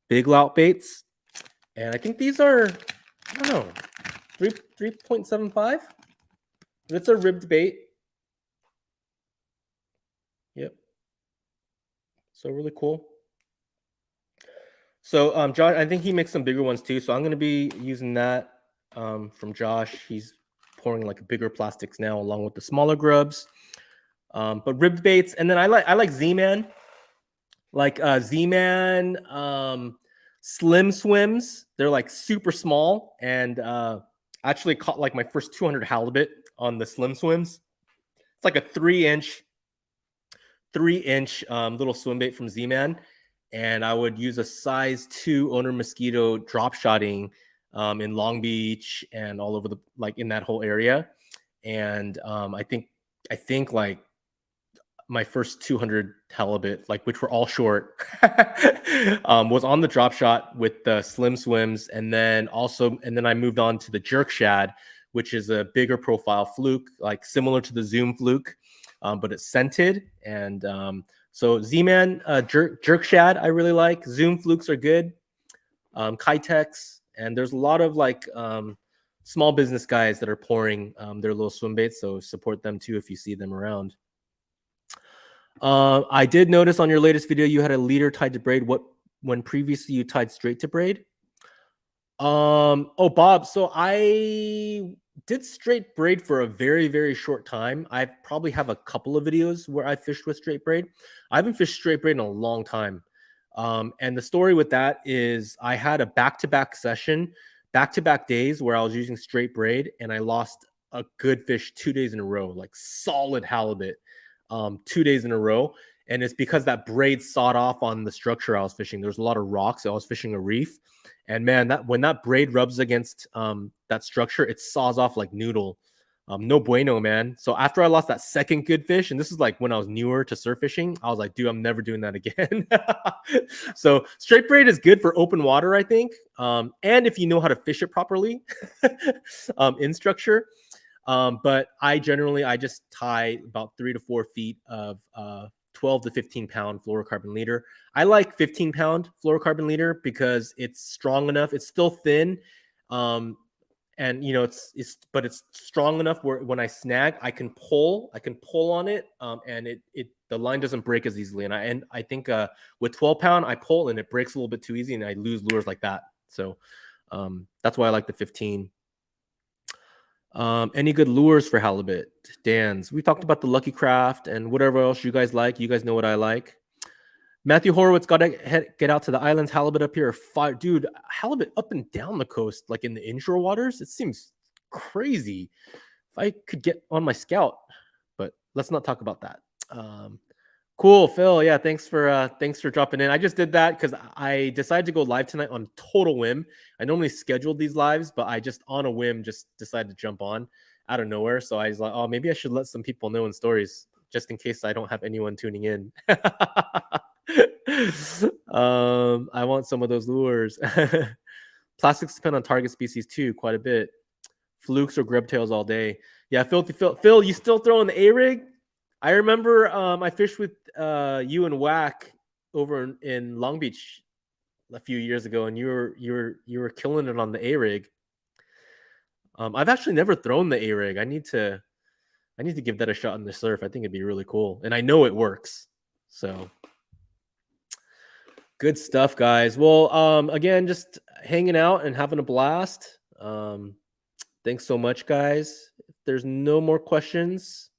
S1: Big Lout Baits, and I think these are, I don't know, 3.75. It's a ribbed bait. Yep. So really cool. So Josh, I think he makes some bigger ones too. So I'm going to be using that from Josh. He's pouring like bigger plastics now along with the smaller grubs. But ribbed baits, and then I like Z-Man. Like Z-Man slim swims. They're like super small, and actually caught like my first 200 halibut on the slim swims. It's like a 3-inch little swim bait from Z-Man, and I would use a size 2 owner mosquito drop shotting in Long Beach and all over the in that whole area. And I think like my first 200 halibut, which were all short, was on the drop shot with the slim swims, and then I moved on to the jerk shad, which is a bigger profile fluke, like similar to the Zoom fluke, but it's scented. And so Z-Man, jerk shad, I really like. Zoom flukes are good. Kitechs, and there's a lot of small business guys that are pouring their little swim baits, so support them too if you see them around. I did notice on your latest video you had a leader tied to braid. When previously you tied straight to braid? Oh, Bob. So I did straight braid for a very, very short time. I probably have a couple of videos where I fished with straight braid. I haven't fished straight braid in a long time. And the story with that is I had a back-to-back session, back-to-back days where I was using straight braid, and I lost a good fish 2 days in a row, like solid halibut, 2 days in a row. And it's because that braid sawed off on the structure I was fishing. There's a lot of rocks. I was fishing a reef, and man, that when that braid rubs against that structure, it saws off like noodle. No bueno, man. So after I lost that second good fish, and this is like when I was newer to surf fishing, I was like, dude, I'm never doing that again. So straight braid is good for open water, I think, and if you know how to fish it properly in structure. But I just tie about 3 to 4 feet of 12 to 15 pound fluorocarbon leader. I like 15-pound fluorocarbon leader because it's strong enough. It's still thin, and you know it's strong enough where when I snag, I can pull on it, and the line doesn't break as easily. And I think with 12-pound, I pull and it breaks a little bit too easy, and I lose lures like that. So that's why I like the 15. Any good lures for halibut? Dan's. We talked about the Lucky Craft and whatever else you guys like. You guys know what I like. Matthew Horowitz got to get out to the islands. Halibut up here. Fire. Dude, halibut up and down the coast, like in the inshore waters. It seems crazy. If I could get on my Scout, but let's not talk about that. Cool, Phil. Yeah, thanks for dropping in. I just did that because I decided to go live tonight on total whim. I normally scheduled these lives, but I just on a whim just decided to jump on out of nowhere. So I was like, oh, maybe I should let some people know in stories just in case I don't have anyone tuning in. I want some of those lures. Plastics depend on target species too, quite a bit. Flukes or grub tails all day. Yeah, filthy Phil, you still throwing the A-rig? I remember I fished with you and Whack over in Long Beach a few years ago, and you were killing it on the A-rig. I've actually never thrown the A-rig. I need to give that a shot in the surf. I think it'd be really cool, and I know it works. So good stuff, guys. Well, again, just hanging out and having a blast. Thanks so much, guys. If there's no more questions,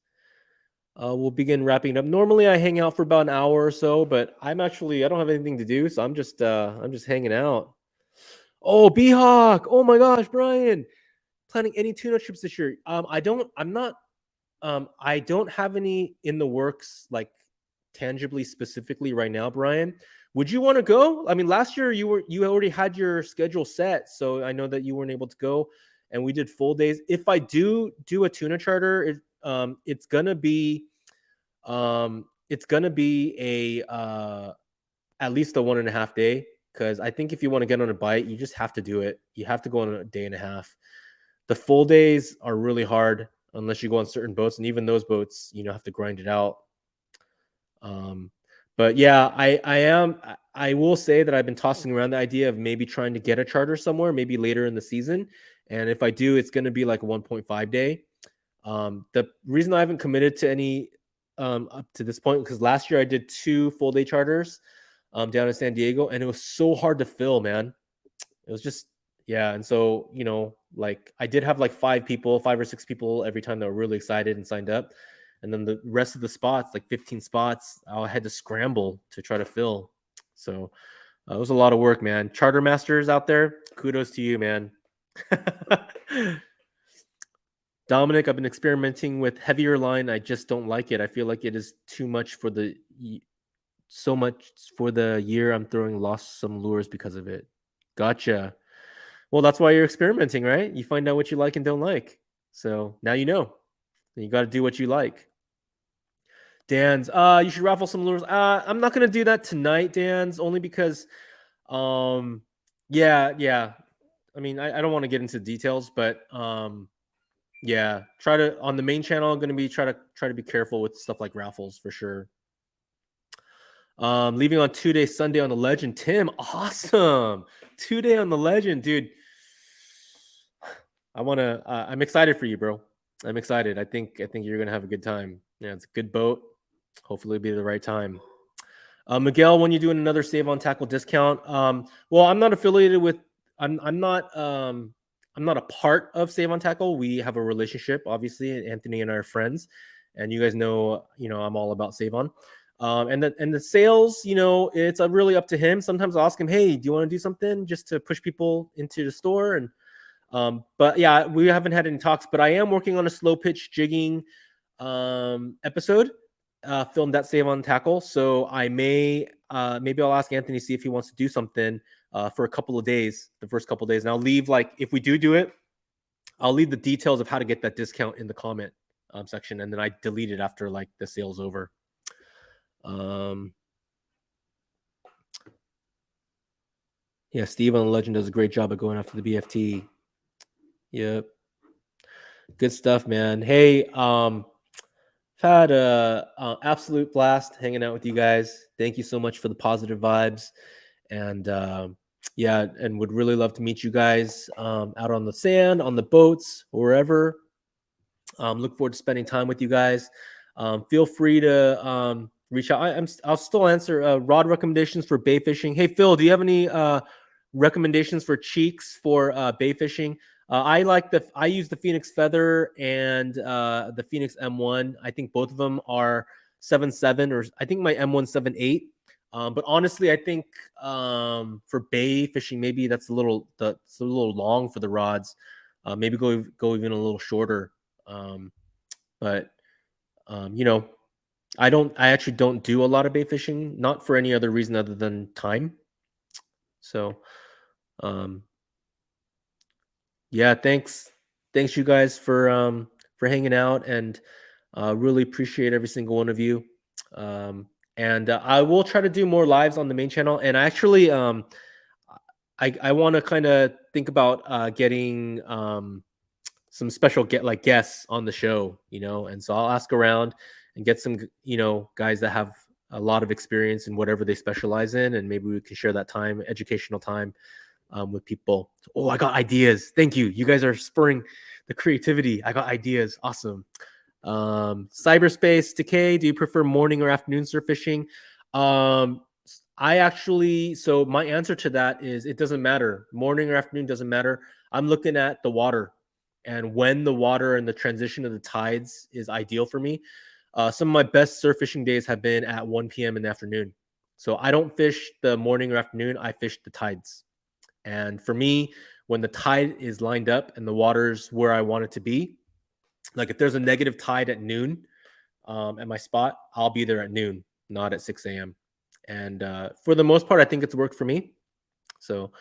S1: we'll begin wrapping up. Normally, I hang out for about an hour or so, but I don't have anything to do, so I'm just hanging out. Oh, B-Hawk! Oh my gosh, Brian! Planning any tuna trips this year? I don't have any in the works, like tangibly, specifically right now, Brian. Would you want to go? I mean, last year you already had your schedule set, so I know that you weren't able to go, and we did full days. If I do a tuna charter, it's gonna be a at least a 1.5 day, because I think if you want to get on a bite, you just have to do it. You have to go on a day and a half. The full days are really hard unless you go on certain boats, and even those boats, have to grind it out. But yeah, I will say that I've been tossing around the idea of maybe trying to get a charter somewhere, maybe later in the season. And if I do, it's going to be like a 1.5 day. The reason I haven't committed to any up to this point, because last year I did 2 full day charters down in San Diego, and it was so hard to fill, man. It was just, yeah. And so, like I did have like 5 or 6 people every time that were really excited and signed up. And then the rest of the spots, like 15 spots, I had to scramble to try to fill. So it was a lot of work, man. Charter masters out there, kudos to you, man. Dominic, I've been experimenting with heavier line. I just don't like it. I feel like it is too much for the year. I'm throwing lost some lures because of it. Gotcha. Well, that's why you're experimenting, right? You find out what you like and don't like. So now you know. You got to do what you like. Dan's, you should raffle some lures. I'm not gonna do that tonight, Dan's, only because, yeah. I mean, I don't want to get into details, but yeah, try to on the main channel. I'm gonna be try to be careful with stuff like raffles for sure. Leaving on 2 day Sunday on the Legend. Tim, awesome. 2 day on the Legend, dude. I'm excited for you, bro. I'm excited. I think you're gonna have a good time. Yeah, it's a good boat. Hopefully it'll be the right time. Miguel, when you doing another save on tackle discount? Well, I'm not affiliated with I'm not a part of Save on Tackle. We have a relationship, obviously. Anthony and I are friends, and you guys know, I'm all about Save on. And the sales, it's really up to him. Sometimes I'll ask him, hey, do you want to do something just to push people into the store? And but yeah, we haven't had any talks. But I am working on a slow pitch jigging episode, filmed at Save on Tackle. So I maybe I'll ask Anthony, see if he wants to do something for a couple of days, the first couple of days, and I'll leave, like, if we do it, I'll leave the details of how to get that discount in the comment section, and then I delete it after, like, the sale's over. Yeah, Steve on the Legend does a great job of going after the BFT. Yep, good stuff, man. Hey, had a absolute blast hanging out with you guys. Thank you so much for the positive vibes, and yeah, and would really love to meet you guys out on the sand, on the boats, wherever. Look forward to spending time with you guys. Feel free to reach out. I'll still answer rod recommendations for bay fishing. Hey Phil, do you have any recommendations for cheeks for bay fishing? I use the Phoenix Feather and the Phoenix M1. I think both of them are 7.7, or I think my M1's 7.8. But honestly, I think for bay fishing, maybe that's a little long for the rods. Maybe go even a little shorter. But I actually don't do a lot of bait fishing, not for any other reason other than time. So, yeah, thanks you guys for hanging out, and really appreciate every single one of you. And I will try to do more lives on the main channel, and I actually I want to kind of think about getting some special guests on the show, and so I'll ask around and get some, guys that have a lot of experience in whatever they specialize in, and maybe we can share that time, educational time, with people. Oh, I got ideas. Thank you. You guys are spurring the creativity. I got ideas. Awesome. Cyberspace Decay, do you prefer morning or afternoon surf fishing? So my answer to that is it doesn't matter. Morning or afternoon doesn't matter. I'm looking at the water, and when the water and the transition of the tides is ideal for me. Some of my best surf fishing days have been at 1 p.m. in the afternoon. So I don't fish the morning or afternoon. I fish the tides. And for me, when the tide is lined up and the water's where I want it to be, like if there's a negative tide at noon at my spot, I'll be there at noon, not at 6 a.m. And for the most part, I think it's worked for me. So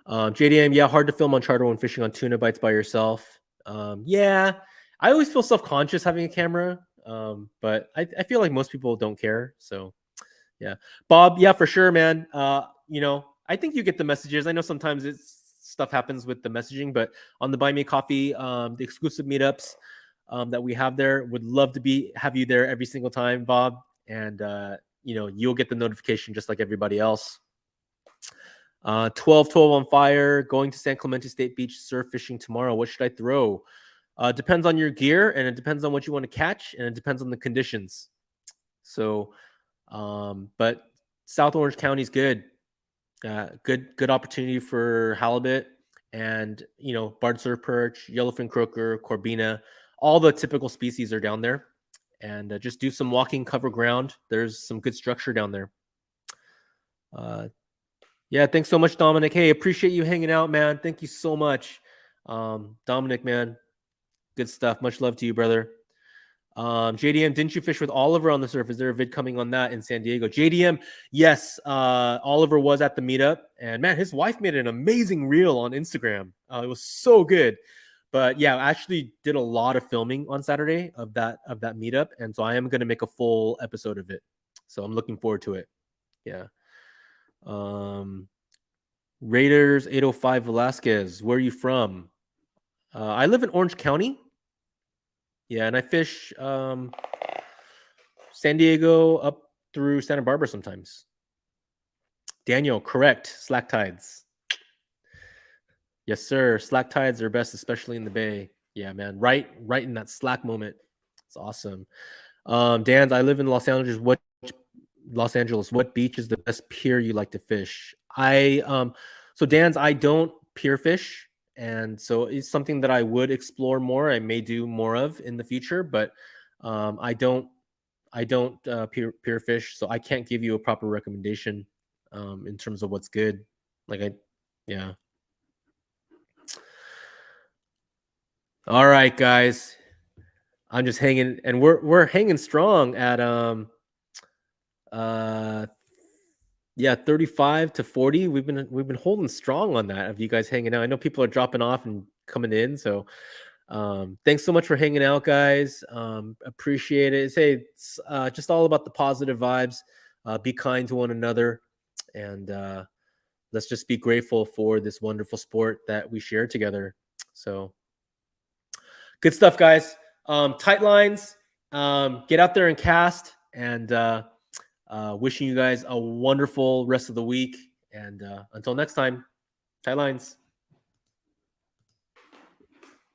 S1: JDM, yeah, hard to film on charter when fishing on tuna bites by yourself. Yeah, I always feel self-conscious having a camera, but I feel like most people don't care. So yeah, Bob, yeah, for sure, man. I think you get the messages. I know sometimes stuff happens with the messaging, but on the Buy Me Coffee, the exclusive meetups that we have there, would love to have you there every single time, Bob. And you'll get the notification just like everybody else. 12 on fire, going to San Clemente State Beach surf fishing tomorrow. What should I throw? Depends on your gear, and it depends on what you want to catch, and it depends on the conditions. So, but South Orange County is good. Good opportunity for halibut and, barred surf perch, yellowfin croaker, corbina. All the typical species are down there. And just do some walking, cover ground. There's some good structure down there. Yeah, thanks so much, Dominic. Hey, appreciate you hanging out, man. Thank you so much. Dominic, man, good stuff. Much love to you, brother. JDM, didn't you fish with Oliver on the surf? Is there a vid coming on that in San Diego? JDM, yes. Oliver was at the meetup, and man, his wife made an amazing reel on Instagram. It was so good. But yeah, I actually did a lot of filming on Saturday of that meetup, and so I am going to make a full episode of it. So I'm looking forward to it. Yeah. Raiders 805 Velasquez, where are you from? I live in Orange County. Yeah, and I fish San Diego up through Santa Barbara sometimes. Daniel, correct. Slack tides. Yes, sir. Slack tides are best, especially in the bay. Yeah, man. Right in that slack moment. It's awesome. Dan's, I live in Los Angeles. What beach is the best pier you like to fish? So Dan's, I don't pier fish, and so it's something that I would explore more. I may do more of in the future, but I don't pier fish, so I can't give you a proper recommendation in terms of what's good. Like yeah. All right, guys. I'm just hanging, and we're hanging strong at uh yeah, 35 to 40. We've been holding strong on that of you guys hanging out. I know people are dropping off and coming in, so thanks so much for hanging out, guys. Appreciate it. Say it's just all about the positive vibes. Be kind to one another, and let's just be grateful for this wonderful sport that we share together. So good stuff, guys. Tight lines. Get out there and cast, and wishing you guys a wonderful rest of the week. And until next time, tight lines.